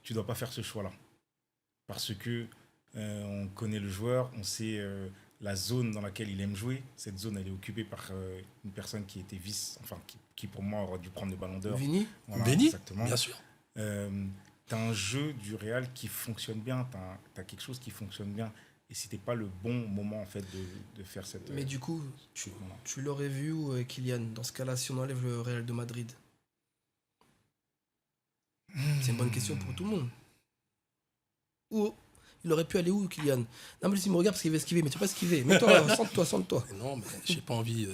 tu ne dois pas faire ce choix-là. Parce que on connaît le joueur, on sait la zone dans laquelle il aime jouer. Cette zone, elle est occupée par une personne qui était qui pour moi aurait dû prendre le ballon d'or. Vini, Voilà, Béni, exactement. bien sûr. T'as un jeu du Real qui fonctionne bien, t'as quelque chose qui fonctionne bien. Et c'était pas le bon moment en fait de faire cette. mais du coup, voilà. tu l'aurais vu où, Kylian, dans ce cas-là, si on enlève le Real de Madrid? C'est une bonne question pour tout le monde. Où il aurait pu aller où, Kylian? Non, mais s'il me regarde parce qu'il veut esquiver, mais tu vas pas esquiver. Mets-toi, sente-toi. Mais non, mais j'ai pas envie.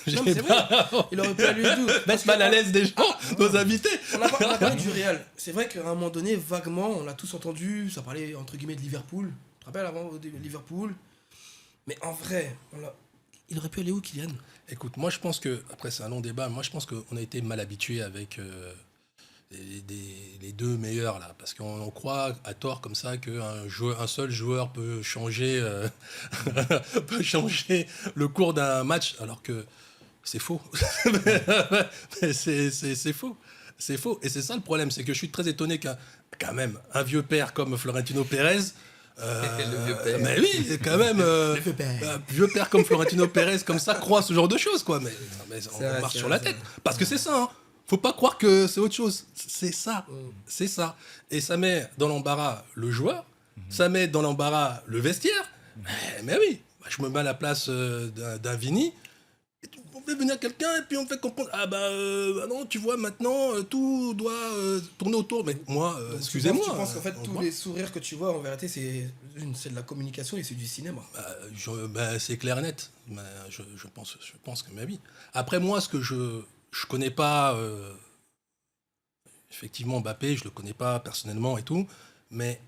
Non, mais c'est vrai. Il aurait pu aller d'où? Mettre mal à l'aise des gens, nos invités. On a parlé du Real. C'est vrai qu'à un moment donné, vaguement, on a tous entendu, ça parlait entre guillemets de Liverpool. Tu te rappelles avant de Liverpool? Mais en vrai, il aurait pu aller où, Kylian? Écoute, moi je pense que, après c'est un long débat, moi je pense qu'on a été mal habitué avec les deux meilleurs là, parce qu'on croit à tort comme ça qu'un seul joueur peut changer, peut changer le cours d'un match, alors que c'est faux. C'est faux. C'est faux. Et c'est ça le problème, c'est que je suis très étonné quand même un vieux père comme Florentino Pérez. Le vieux père. Mais oui, quand même. vieux père. Un vieux père comme Florentino Pérez, comme ça, croit ce genre de choses, quoi. Mais on C'est vrai, marche c'est sur vrai, la c'est tête. vrai. Parce que c'est ça, hein. Faut pas croire que c'est autre chose. C'est ça. C'est ça. Et ça met dans l'embarras le joueur, ça met dans l'embarras le vestiaire. Mais oui, je me mets à la place d'un Vini. On fait venir quelqu'un et puis on fait comprendre. Ah bah non, tu vois, maintenant, tout doit tourner autour. Mais moi, Donc, excusez-moi. Tu penses qu'en fait, tous moi, les sourires que tu vois, en vérité, c'est de la communication et c'est du cinéma. c'est clair et net. Je pense que mais oui. Après, moi, ce que je connais pas, effectivement, Mbappé, je le connais pas personnellement et tout, mais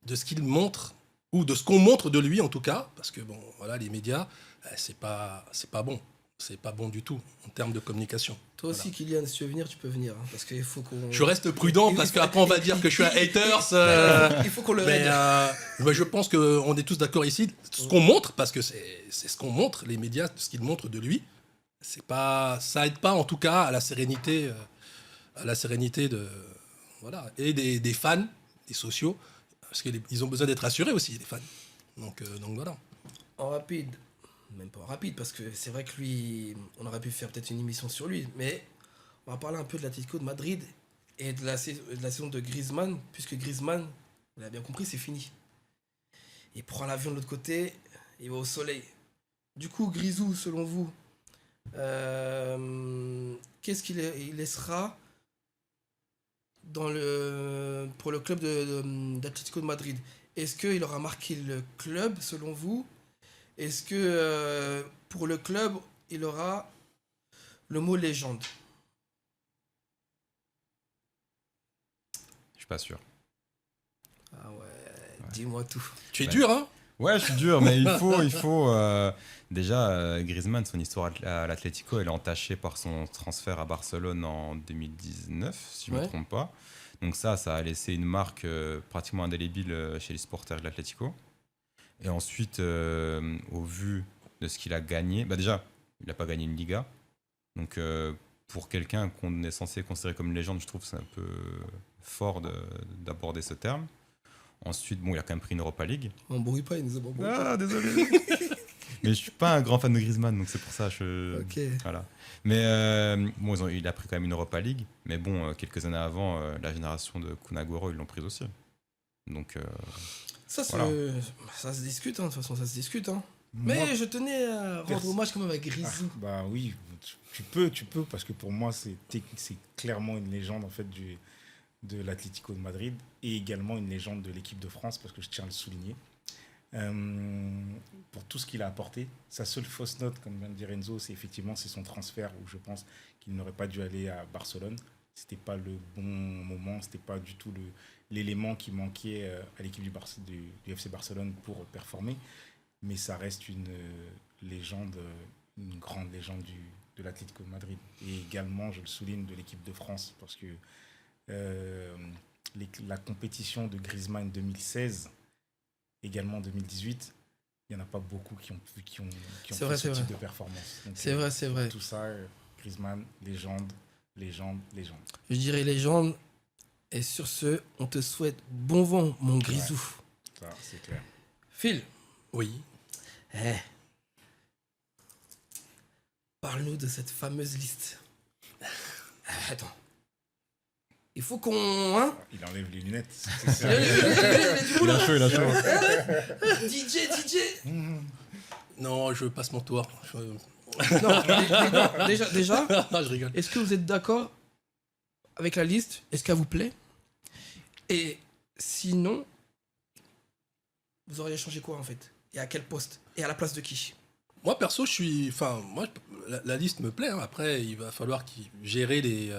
de ce qu'il montre, ou de ce qu'on montre de lui en tout cas, parce que bon, voilà, les médias, c'est pas bon. C'est pas bon du tout en termes de communication. Toi aussi, Kylian, si tu veux venir, tu peux venir. Hein, parce qu'il faut qu'on. Je reste prudent parce qu'après on va dire que je suis un haters. Il faut qu'on le Mais règle. je pense qu'on est tous d'accord ici. Ce qu'on montre, parce que c'est ce qu'on montre, les médias, ce qu'ils montrent de lui, ça aide pas en tout cas à la sérénité de voilà et des fans, des sociaux, parce qu'ils ont besoin d'être rassurés aussi les fans. Donc voilà. En rapide, même pas en rapide, parce que c'est vrai que lui, on aurait pu faire peut-être une émission sur lui, mais on va parler un peu de l'Atlético de Madrid et de la saison de Griezmann, puisque Griezmann, vous l'avez bien compris, c'est fini. Il prend l'avion de l'autre côté, il va au soleil. Du coup, Grisou, selon vous, qu'est-ce qu'il laissera pour le club d'Atlético de Madrid? Est-ce qu'il aura marqué le club, selon vous? Est-ce que pour le club, il aura le mot légende? suis pas sûr. Ah ouais, dis-moi tout. Tu es Ouais. dur, hein? Ouais, je suis dur, mais il faut déjà Griezmann, son histoire à l'Atlético, elle est entachée par son transfert à Barcelone en 2019, si je ne Ouais. me trompe pas. Donc ça a laissé une marque pratiquement indélébile chez les supporters de l'Atlético. Et ensuite, au vu de ce qu'il a gagné, bah déjà, il n'a pas gagné une Liga. Donc pour quelqu'un qu'on est censé considérer comme une légende, je trouve que c'est un peu fort d'aborder ce terme. Ensuite, bon, il a quand même pris une Europa League. M'embrouille pas, il nous a embrouillé. Ah, désolé. Mais je suis pas un grand fan de Griezmann, donc c'est pour ça. Ok. Voilà. Mais bon, il a pris quand même une Europa League. Mais bon, quelques années avant, la génération de Kun Agüero, ils l'ont prise aussi. Donc, Ça, Voilà. ça se discute, hein, de toute façon, ça se discute. Hein. Moi, Mais je tenais à rendre Perso- hommage quand même à Grisou. bah oui, tu peux, parce que pour moi, c'est clairement une légende en fait de l'Atlético de Madrid et également une légende de l'équipe de France, parce que je tiens à le souligner. Pour tout ce qu'il a apporté, sa seule fausse note, comme vient de dire Enzo, c'est son transfert où je pense qu'il n'aurait pas dû aller à Barcelone. C'était pas le bon moment, c'était pas du tout l'élément qui manquait à l'équipe du FC Barcelone pour performer. Mais ça reste une légende, une grande légende de l'Atlético de Madrid. Et également, je le souligne, de l'équipe de France, parce que la compétition de Griezmann 2016, également 2018, il n'y en a pas beaucoup qui ont C'est fait vrai, ce c'est type vrai. de performance. Donc, C'est vrai, c'est vrai. Tout ça, Griezmann, légende. Je dirais légende. Et sur ce, on te souhaite bon vent, mon Grisou. Ça, c'est clair. Phil, Oui. eh, parle-nous de cette fameuse liste. Attends. Il faut qu'on... Hein Il enlève les lunettes. Il est du boulot. il a chaud. DJ. Non, je passe mon tour. Non, déjà, Non, je rigole. est-ce que vous êtes d'accord avec la liste? Est-ce qu'elle vous plaît? Et sinon, vous auriez changé quoi en fait? Et à quel poste? Et à la place de qui? Moi, perso, la liste me plaît. Hein. Après, il va falloir gérer les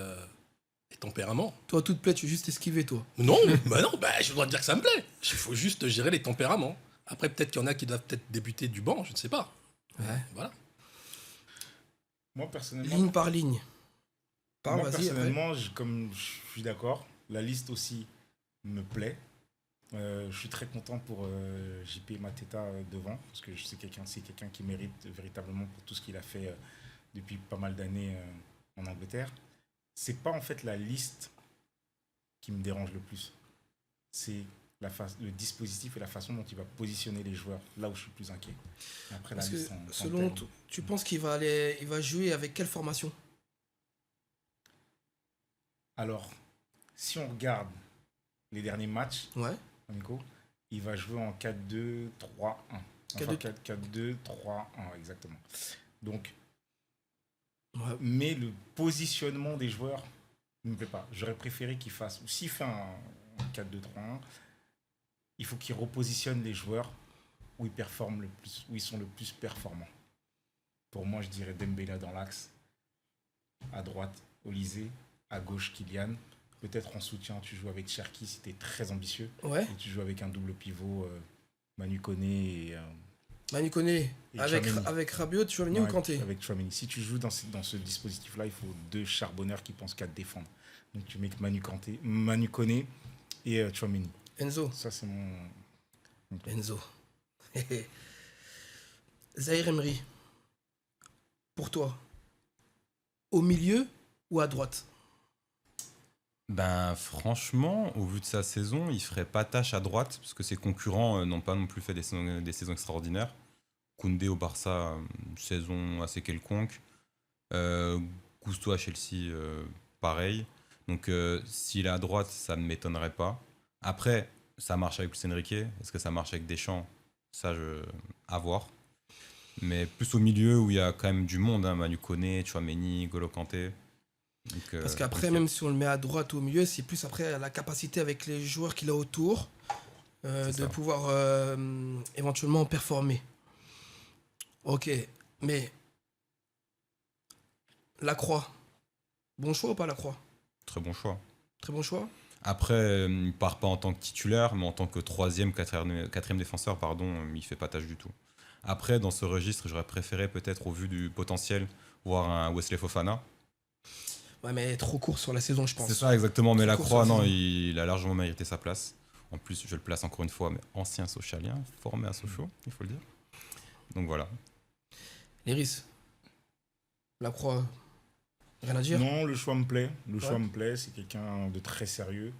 tempéraments. Toi, tout te plaît, tu veux juste esquiver, toi. Non, je dois dire que ça me plaît. Il faut juste gérer les tempéraments. Après, peut-être qu'il y en a qui doivent peut-être débuter du banc, je ne sais pas. Ouais. Voilà. Moi, personnellement, Ligne par ligne. Parle, Moi, vas-y, après. personnellement, comme je suis d'accord, la liste aussi me plaît. Je suis très content pour JP Mateta devant, parce que c'est quelqu'un qui mérite véritablement pour tout ce qu'il a fait depuis pas mal d'années en Angleterre. C'est pas en fait la liste qui me dérange le plus. C'est le dispositif et la façon dont il va positionner les joueurs, là où je suis plus inquiet. Après, Parce la que liste en selon telle- tu penses qu'il va il va jouer avec quelle formation? Alors, si on regarde les derniers matchs, Ouais. Nico, il va jouer en 4-2-3-1. Enfin, 4-2-3-1, exactement. Donc, Ouais. mais le positionnement des joueurs ne me plaît pas. J'aurais préféré qu'il fasse, ou s'il fait un 4-2-3-1, il faut qu'il repositionne les joueurs où ils performent le plus, où ils sont le plus performants. Pour moi, je dirais Dembélé dans l'axe, à droite, Olysée, à gauche, Kylian. Peut-être en soutien, tu joues avec Cherki si tu es très ambitieux. Ouais. Et tu joues avec un double pivot, Manu Koné et Manu Koné. Et Avec Tchouaméni. Rabiot, Tchouaméni ou Kanté? avec Tchouaméni. Si tu joues dans ce dispositif-là, il faut deux charbonneurs qui pensent qu'à te défendre. Donc tu mets que Manu Koné et Tchouaméni. Enzo. Ça, c'est mon... Enzo. Zahir Emery. Pour toi, au milieu ou à droite? Ben franchement, au vu de sa saison, il ferait pas tâche à droite, parce que ses concurrents n'ont pas non plus fait des saisons extraordinaires. Koundé au Barça, saison assez quelconque. Gusto à Chelsea, pareil. Donc s'il est à droite, ça ne m'étonnerait pas. Après, ça marche avec Luis Enrique. Est-ce que ça marche avec Deschamps? Ça, à voir. Mais plus au milieu où il y a quand même du monde, hein, Manu Koné, Tchouaméni, Golo Kanté. Donc, Parce qu'après, ok. même si on le met à droite ou au milieu, c'est plus après la capacité avec les joueurs qu'il a autour de ça. pouvoir éventuellement performer. Ok, mais Lacroix, bon choix ou pas Lacroix? Très bon choix. Très bon choix. Après, il part pas en tant que titulaire, mais en tant que troisième, quatrième défenseur, pardon, il fait pas tâche du tout. Après, dans ce registre, j'aurais préféré peut-être, au vu du potentiel, voir un Wesley Fofana. Ouais, mais trop court sur la saison, je pense. C'est ça exactement, mais Trop la court Croix, sur la non, saison. il a largement mérité sa place. En plus, je le place encore une fois, mais ancien Sochalien, formé à Sochaux, il faut le dire. Donc voilà. Léris, la Croix, rien à dire. Non, le choix me plaît. Le Ouais. choix me plaît. C'est quelqu'un de très sérieux.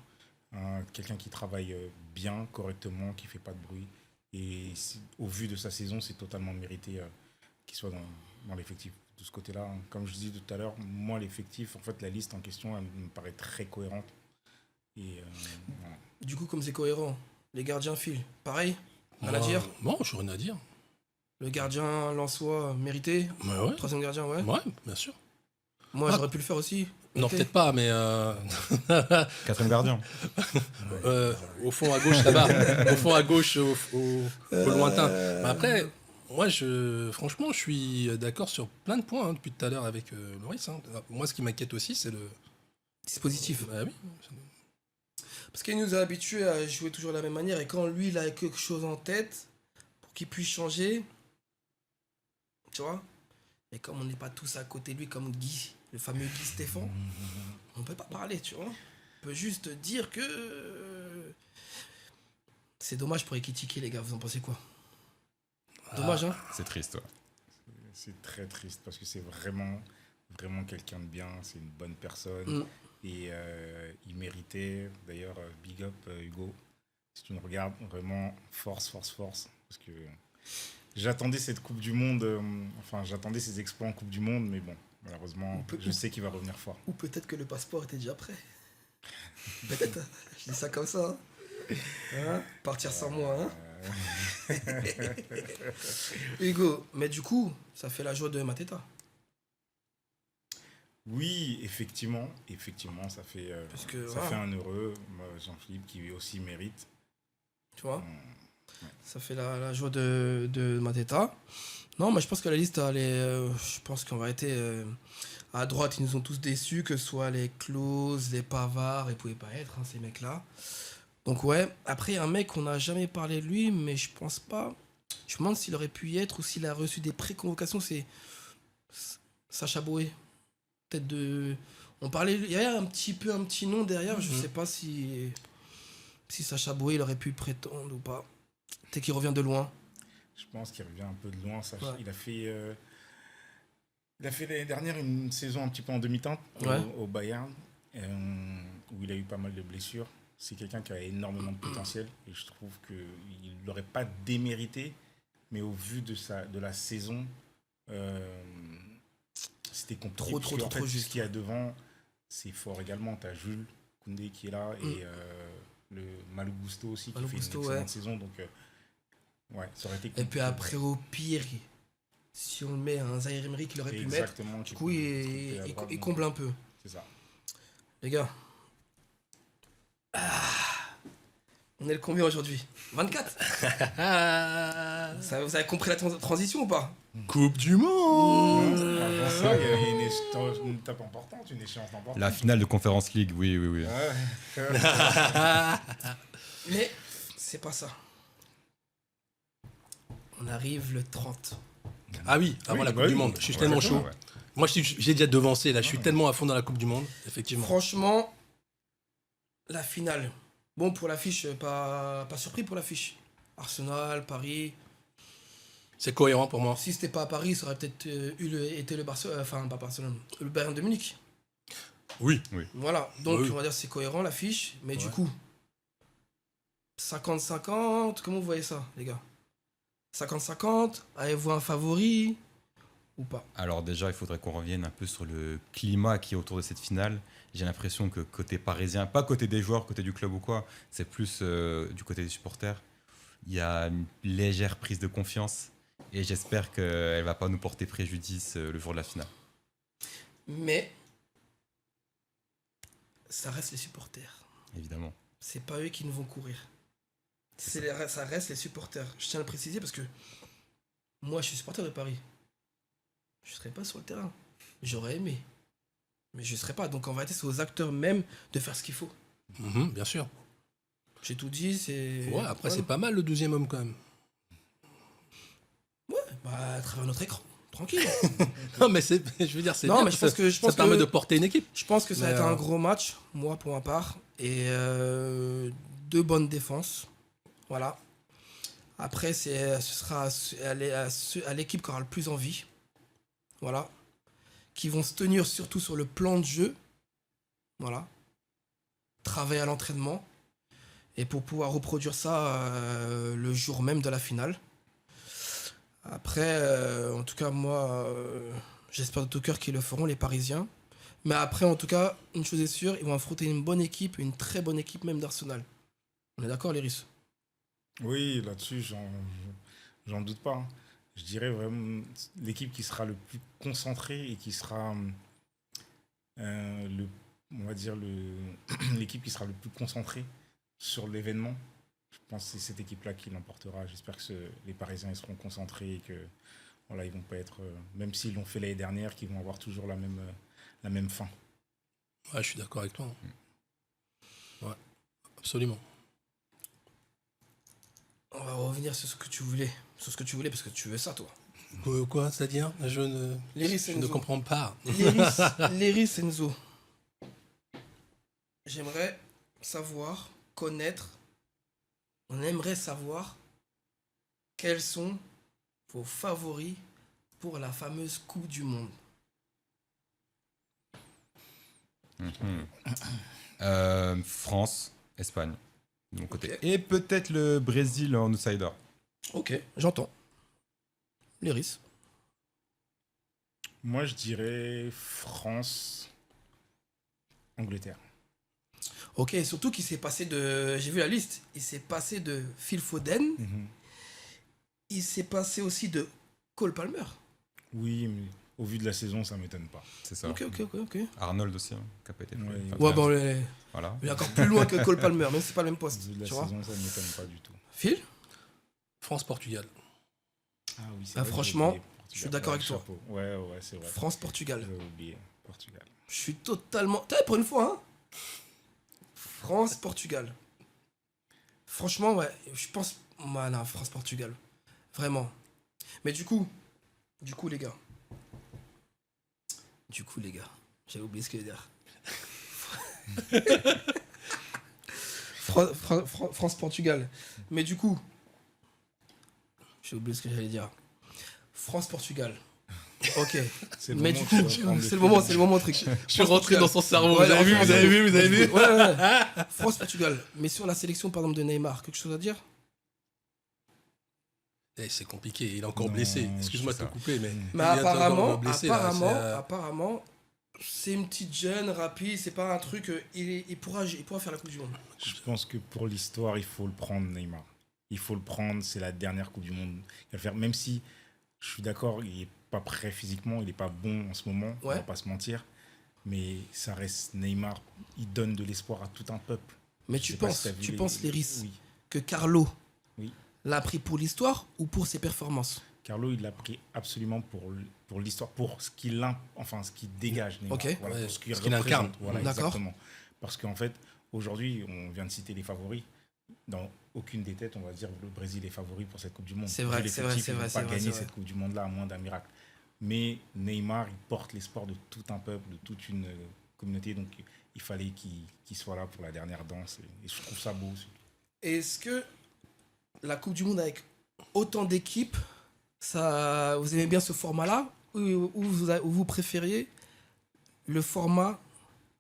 Quelqu'un qui travaille bien, correctement, qui fait pas de bruit. Et au vu de sa saison, c'est totalement mérité qu'il soit dans l'effectif. De ce côté-là, hein. Comme je disais tout à l'heure, moi, l'effectif, en fait, la liste en question, elle me paraît très cohérente. Et voilà. Du coup, comme c'est cohérent, les gardiens filent. Pareil, rien à Moi, dire. Non, je n'ai rien à dire. Le gardien Lensois mérité. Mais ouais, Troisième gardien, ouais. ouais, bien sûr. Moi, Ah. j'aurais pu le faire aussi. Non, Ok. peut-être pas, mais Quatrième gardien. au fond à gauche là-bas, au fond à gauche, au lointain. Mais après, moi, franchement, je suis d'accord sur plein de points hein, depuis tout à l'heure avec Loris. Hein. Moi, ce qui m'inquiète aussi, c'est le. Dispositif. Ah oui. Parce qu'il nous a habitués à jouer toujours de la même manière. Et quand lui, il a quelque chose en tête, pour qu'il puisse changer, tu vois. Et comme on n'est pas tous à côté de lui, comme Guy, le fameux Guy Stéphane, on peut pas parler, tu vois. On peut juste dire que. C'est dommage pour Ekitike, les gars. Vous en pensez quoi? Dommage, hein? C'est triste, ouais. C'est très triste parce que c'est vraiment, vraiment quelqu'un de bien. C'est une bonne personne. Mm. Et il méritait. D'ailleurs, big up, Hugo. Si tu nous regardes, vraiment, force, force, force. Parce que j'attendais cette Coupe du Monde. J'attendais ses exploits en Coupe du Monde. Mais bon, malheureusement, je sais qu'il va revenir fort. Ou peut-être que le passeport était déjà prêt. Peut-être. Je dis ça comme ça. Hein. Hein? Partir sans moi, hein? Hugo, mais du coup, ça fait la joie de Mateta. Oui, effectivement, ça fait, Parce que, ça voilà. fait un heureux. Jean-Philippe qui aussi mérite. Tu vois? Ouais. Ça fait la joie de Mateta. Non, mais je pense que la liste, elle est, je pense qu'on va être à droite, ils nous ont tous déçus, que ce soit les Klose, les Pavard, ils pouvaient pas être, hein, ces mecs-là. Donc ouais, après, il y a un mec, on n'a jamais parlé de lui, mais je pense pas. Je me demande s'il aurait pu y être ou s'il a reçu des pré-convocations, c'est Sacha Boé. Peut-être de... On parlait, il y avait un petit nom derrière, je sais pas si Sacha Boé, il aurait pu prétendre ou pas. Peut-être qu'il revient de loin. Je pense qu'il revient un peu de loin. Ouais. Il a fait l'année dernière une saison un petit peu en demi-teinte Ouais. au Bayern, où il a eu pas mal de blessures. C'est quelqu'un qui a énormément de potentiel et je trouve qu'il ne l'aurait pas démérité, mais au vu de la saison, c'était compliqué. Trop juste. Ce qu'il y a devant, c'est fort également. Tu as Jules Koundé qui est là et le Malou Gusto aussi qui Malou fait Gusto, une excellente ouais. saison. Donc, ouais, ça aurait été Et compliqué. puis après, au pire, si on le met à un Zaire Emery qu'il aurait pu mettre, Exactement. du coup, il comble un peu. C'est ça. Les gars. On est le combien aujourd'hui? 24. Vous avez compris la transition ou pas? Coupe du Monde. Avant ça, il y avait une étape importante, une échéance importante. La finale de Conference League, oui. Ouais. Mais c'est pas ça. On arrive le 30. Ah oui, avant Oui, la bah Coupe du oui. Monde. Je suis tellement chaud. Ouais. Moi, j'ai déjà devancé. Là, je suis tellement à fond dans la Coupe du Monde. Effectivement. Franchement, la finale. Bon, pour l'affiche, pas surpris pour l'affiche. Arsenal, Paris. C'est cohérent pour moi. Si c'était pas à Paris, ça aurait peut-être été le Barcelone. Enfin, pas Barcelone. Le Bayern de Munich. Oui. Voilà. Donc, Oui. on va dire que c'est cohérent l'affiche. Mais du Ouais. coup, 50-50, comment vous voyez ça, les gars? 50-50, avez-vous un favori ou pas? Alors déjà, il faudrait qu'on revienne un peu sur le climat qui est autour de cette finale. J'ai l'impression que côté parisien, pas côté des joueurs, côté du club ou quoi, c'est plus du côté des supporters. Il y a une légère prise de confiance et j'espère qu'elle va pas nous porter préjudice le jour de la finale. Mais ça reste les supporters. Évidemment. C'est pas eux qui nous vont courir. Ça reste les supporters. Je tiens à le préciser parce que moi, je suis supporter de Paris. Je serais pas sur le terrain. J'aurais aimé. Mais je serais pas. Donc en vérité, c'est aux acteurs même de faire ce qu'il faut. Bien sûr. J'ai tout dit, c'est... Ouais, après, c'est pas mal le 12e homme quand même. Bah, à travers notre écran, tranquille. Non, mais je veux dire, c'est Non, bien. mais je parce pense que- ça permet de porter une équipe. Je pense que ça va Mais, être un gros match, moi pour ma part, et 2 bonnes défenses. Voilà. Après, ce sera à l'équipe qui aura le plus envie. Voilà. Qui vont se tenir surtout sur le plan de jeu. Voilà. Travailler à l'entraînement. Et pour pouvoir reproduire ça le jour même de la finale. Après, en tout cas, moi, j'espère de tout cœur qu'ils le feront, les Parisiens. Mais après, en tout cas, une chose est sûre, ils vont affronter une bonne équipe, une très bonne équipe même d'Arsenal. On est d'accord, Léris? Oui, là-dessus, j'en doute pas, hein. Je dirais vraiment l'équipe qui sera le plus concentrée et qui sera, on va dire, l'équipe qui sera le plus concentrée sur l'événement. Je pense que c'est cette équipe-là qui l'emportera. J'espère que les Parisiens ils seront concentrés et que voilà, ils vont pas être, même s'ils l'ont fait l'année dernière, qu'ils vont avoir toujours la même fin. Ouais, je suis d'accord avec toi. Ouais, absolument. On va revenir sur ce que tu voulais. Sur ce que tu voulais, parce que tu veux ça, toi. Quoi, c'est-à-dire Léris je ne Enzo. comprends pas. Léris Enzo. J'aimerais savoir, connaître, on aimerait savoir quels sont vos favoris pour la fameuse Coupe du Monde. France, Espagne, de mon côté. Ok. Et peut-être le Brésil en outsider. Ok, j'entends. Léris. Moi, je dirais France, Angleterre. Ok, surtout qu'il s'est passé de... J'ai vu la liste. Il s'est passé de Phil Foden. Il s'est passé aussi de Cole Palmer. Oui, mais au vu de la saison, ça m'étonne pas. C'est ça. Ok. Arnold aussi, hein, qui a pas été. Ouais, Ouais, bon, Voilà. il est encore plus loin que Cole Palmer, même si c'est pas le même Au poste. vu de la Tu vois. saison, ça m'étonne pas du tout. Phil. France-Portugal. Ah oui, c'est Ah, vrai que franchement, j'ai oublié Portugal. je suis d'accord Ouais, avec toi. chapeau. Ouais, c'est vrai. France-Portugal. J'avais oublié Portugal. Je suis totalement... T'as pour une fois, hein. France-Portugal. Franchement, ouais, je pense... Ouais, non, France-Portugal. Vraiment. Mais du coup, les gars. J'avais oublié ce que je veux dire. France-Portugal. Mais du coup, j'ai oublié ce que j'allais dire. France-Portugal. Ok. C'est le Mais moment du coup, où tu vas prendre c'est le moment truc. Je suis rentré dans son cerveau. Ouais, vous avez vu, vous avez vu, vous avez vu. Ouais. France-Portugal. Mais sur la sélection, par exemple, de Neymar, quelque chose à dire? C'est compliqué, il est encore Non, blessé. Excuse-moi de c'est te ça. couper, mais. Mais il vient encore de blesser, là, apparemment, c'est une petite jeune, rapide, c'est pas un truc. Il pourra faire la Coupe du Monde. Je pense que pour l'histoire, il faut le prendre, Neymar. Il faut le prendre, c'est la dernière Coupe du Monde. Il va le faire, même si je suis d'accord, il n'est pas prêt physiquement, il n'est pas bon en ce moment, on Ouais. va pas se mentir. Mais ça reste Neymar, il donne de l'espoir à tout un peuple. Mais Je tu sais pas penses, si t'as vu tu penses, Léris, Oui. que Carlo Oui. l'a pris pour l'histoire ou pour ses performances? Carlo, il l'a pris absolument pour l'histoire, pour ce qu'il ce qu'il dégage, Neymar. Ok. Voilà, Ouais, pour ce qu'il ce qu'il représente. incarne. Voilà, D'accord. exactement. Parce qu'en fait, aujourd'hui, on vient de citer les favoris. Dans aucune des têtes, on va dire le Brésil est favori pour cette Coupe du Monde. C'est vrai, Vu c'est vrai, l'effectif, c'est ils vrai, vont c'est pas vrai, gagner c'est cette Coupe du Monde-là à moins d'un miracle. Mais Neymar, il porte l'espoir de tout un peuple, de toute une communauté. Donc, il fallait qu'il soit là pour la dernière danse. Et je trouve ça beau aussi. Est-ce que la Coupe du Monde avec autant d'équipes, ça, vous aimez bien ce format-là ou vous préfériez le format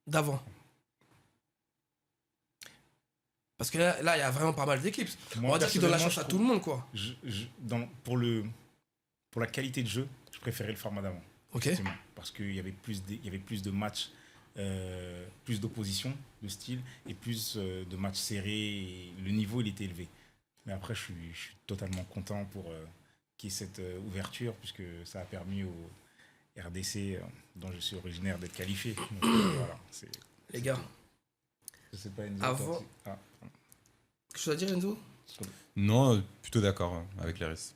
d'avant? Parce que là, il y a vraiment pas mal d'équipes. On va dire qu'ils donnent la chance à tout le monde, quoi. Pour la qualité de jeu, je préférais le format d'avant. Ok. Effectivement, parce qu'il y avait plus de matchs, plus d'opposition de style et plus de matchs serrés. Et le niveau, il était élevé. Mais après, je suis totalement content pour qu'il y ait cette ouverture, puisque ça a permis au RDC, dont je suis originaire, d'être qualifié. Donc, voilà, Les gars, je sais pas, Enzo, Avant- Ah, quelque chose à dire, Enzo? Non, plutôt d'accord avec Léris.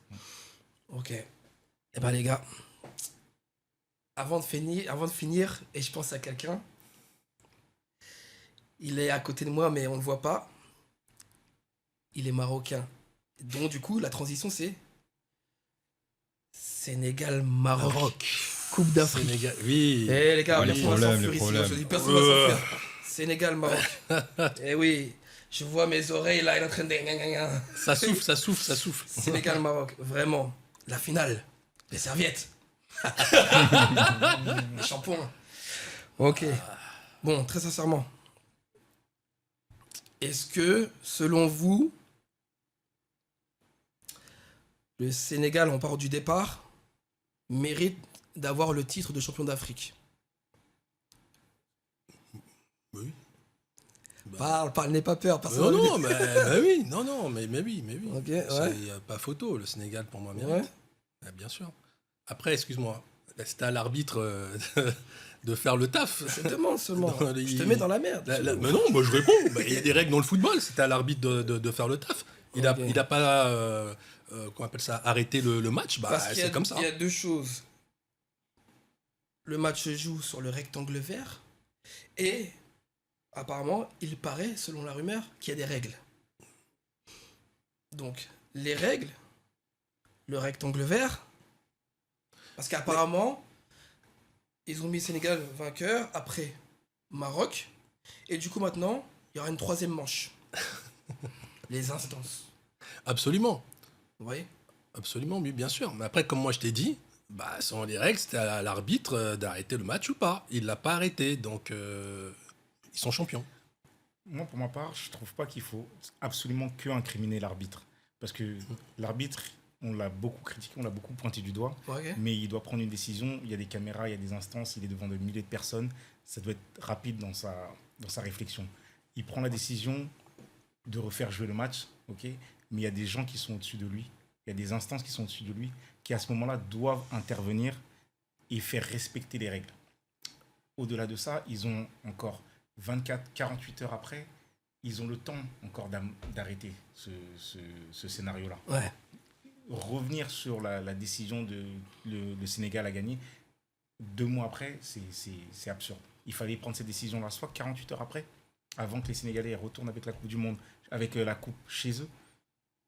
Ok. Eh ben les gars, avant de finir, et je pense à quelqu'un, Il est à côté de moi, mais on le voit pas. Il est marocain. Donc, du coup, la transition, c'est Sénégal-Maroc. Coupe d'Afrique. Sénégal. Oui. Eh les gars, Oh, les personne va problèmes, s'enfuir les ici, problèmes. je dis, personne va s'enfuir. Sénégal-Maroc. Eh oui, je vois mes oreilles là, il est en train de... Ça souffle, ça souffle, ça souffle. Sénégal-Maroc, vraiment. La finale. Les serviettes. Les shampoings. Ok. Bon, très sincèrement. Est-ce que, selon vous, le Sénégal, on part du départ, mérite d'avoir le titre de champion d'Afrique? Oui. Parle, n'aie pas peur. Personne Non, va non, me dire. mais oui, non, non, mais oui. Ok, Il ouais. n'y a pas photo, le Sénégal pour moi mérite. Ouais. Ah, bien sûr. Après, excuse-moi, c'était à l'arbitre de faire le taf. Je te demande seulement. Dans les- Je te mets dans la merde. Mais non, moi je réponds. Bah, il y a des règles dans le football, c'était à l'arbitre de faire le taf. Il Ok. a pas, qu'on appelle ça, arrêté le match, bah, Parce qu'il y a, c'est comme ça. il y a deux choses. Le match se joue sur le rectangle vert et apparemment, il paraît, selon la rumeur, qu'il y a des règles. Donc, les règles, le rectangle vert, parce qu'apparemment, ils ont mis Sénégal vainqueur, après Maroc, et du coup maintenant, il y aura une troisième manche. Les instances. Absolument, Vous voyez? absolument, oui, bien sûr. Mais après, comme moi je t'ai dit, bah, selon les règles, c'était à l'arbitre d'arrêter le match ou pas. Il l'a pas arrêté, donc ils sont champions. Moi, pour ma part, je trouve pas qu'il faut absolument que incriminer l'arbitre. Parce que l'arbitre, on l'a beaucoup critiqué, on l'a beaucoup pointé du doigt, Ok. mais il doit prendre une décision. Il y a des caméras, il y a des instances, il est devant de milliers de personnes. Ça doit être rapide dans sa réflexion. Il prend la décision de refaire jouer le match, ok, mais il y a des gens qui sont au-dessus de lui. Il y a des instances qui sont au-dessus de lui qui, à ce moment-là, doivent intervenir et faire respecter les règles. Au-delà de ça, ils ont encore 24, 48 heures après, ils ont le temps encore d'arrêter ce scénario-là. Ouais. Revenir sur la décision de le Sénégal a gagné 2 mois après, c'est absurde. Il fallait prendre cette décision-là soit 48 heures après, avant que les Sénégalais retournent avec la Coupe du Monde, avec la Coupe chez eux,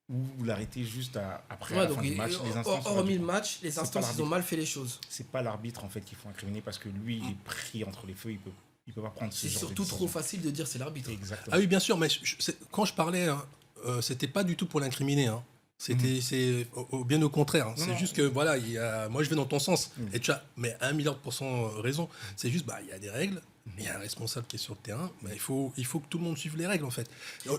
ou l'arrêter juste après Ouais, la donc, fin du match. Les instances, hormis le match, les C'est pas instances, ils ont l'arbitre. mal fait les choses. c'est pas l'arbitre en fait qu'il faut incriminer parce que lui, il est pris entre les feux, il peut pas prendre ce C'est genre surtout de trop décision. facile de dire c'est l'arbitre. Exactement. Ah oui, bien sûr, mais quand je parlais, hein, c'était pas du tout pour l'incriminer. Hein. C'est bien au contraire. Hein. Non, C'est non. juste que voilà, moi je vais dans ton sens. Mhm. Et tu as mais 1 milliard de % raison. C'est juste, bah, il y a des règles, il y a un responsable qui est sur le terrain. Bah, il faut que tout le monde suive les règles en fait.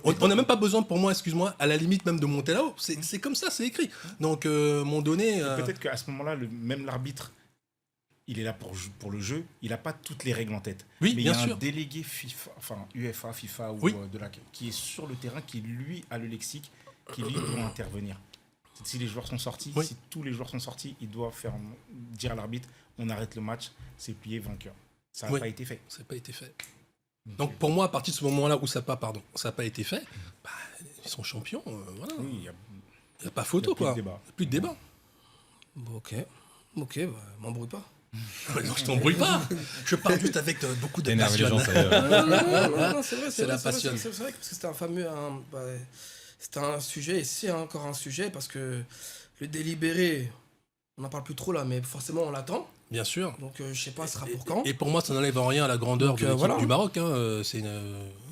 On n'a même pas besoin, pour moi, excuse-moi, à la limite même de monter là-haut. C'est comme ça, c'est écrit. Donc, mon donné. Peut-être qu'à ce moment-là, même l'arbitre, il est là pour le jeu. Il n'a pas toutes les règles en tête. Oui, Mais bien il y a sûr. un délégué FIFA, enfin UEFA, FIFA ou Oui. qui est sur le terrain, qui lui a le lexique, qui lui doit intervenir. Si les joueurs sont sortis, Oui. si tous les joueurs sont sortis, il doit dire à l'arbitre, on arrête le match, c'est plié vainqueur. Ça n'a Oui. pas été fait. Ça n'a pas été fait. Donc, pour moi, à partir de ce moment-là où ça n'a pas été fait, bah, ils sont champions. Voilà. Oui, il y a Il n'y a pas photo, plus de quoi. débat. Y a plus de débat. Bon, ok, bah, m'embrouille pas. Non, je t'embrouille pas. Je parle juste avec beaucoup de Énerve les passion. gens, ça y est. Non, c'est vrai, C'est la vrai, passion. C'est vrai parce que c'était un fameux. C'était un sujet, et c'est encore un sujet, parce que le délibéré, on n'en parle plus trop là, mais forcément on l'attend. Bien sûr. Donc je sais pas, ce sera pour quand. Et pour moi, ça n'enlève en rien à la grandeur Donc, de l'équipe voilà. du Maroc. Hein.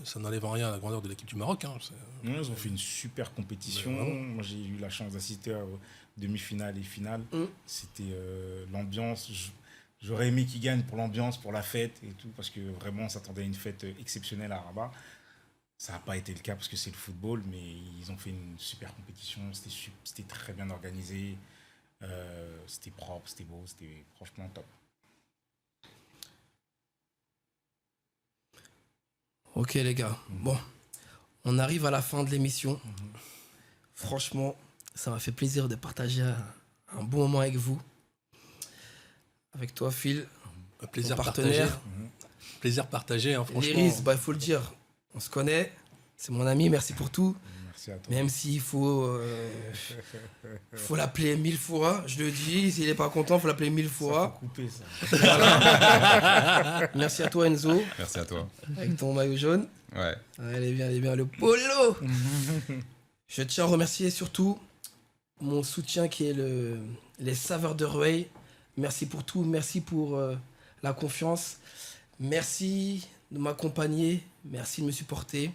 Ça n'enlève en rien à la grandeur de l'équipe du Maroc. Hein. Non, ils ont fait une super compétition. Mais vraiment. Moi, j'ai eu la chance d'assister aux demi-finales et finales. Mm. C'était l'ambiance. J'aurais aimé qu'ils gagnent pour l'ambiance, pour la fête et tout, parce que vraiment, on s'attendait à une fête exceptionnelle à Rabat. Ça n'a pas été le cas parce que c'est le football, mais ils ont fait une super compétition. C'était très bien organisé. C'était propre, c'était beau, c'était franchement top. Ok les gars, bon, on arrive à la fin de l'émission. Franchement, ça m'a fait plaisir de partager un bon moment avec vous. Avec toi Phil, Un plaisir Mon partagé. partenaire. Plaisir partagé, hein, franchement. Léris, bah, il faut le dire, on se connaît, c'est mon ami, merci pour tout. Merci à toi. Même s'il faut l'appeler 1000 fois, je le dis, s'il n'est pas content, il faut l'appeler 1000 Ça, fois. faut couper ça. Merci à toi Enzo, Merci à toi. avec ton maillot jaune. Ouais. Allez bien, le polo. Je tiens à remercier surtout mon soutien qui est les saveurs de Rueil. Merci pour tout, merci pour la confiance. Merci de m'accompagner, merci de me supporter.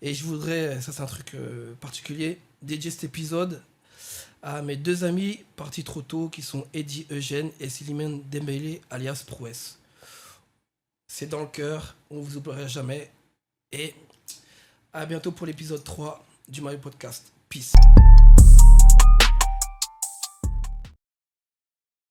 Et je voudrais, ça c'est un truc particulier, dédier cet épisode à mes deux amis partis trop tôt qui sont Eddie Eugène et Slimane Dembélé alias Prouesse. C'est dans le cœur, on vous oubliera jamais. Et à bientôt pour l'épisode 3 du Mario Podcast. Peace.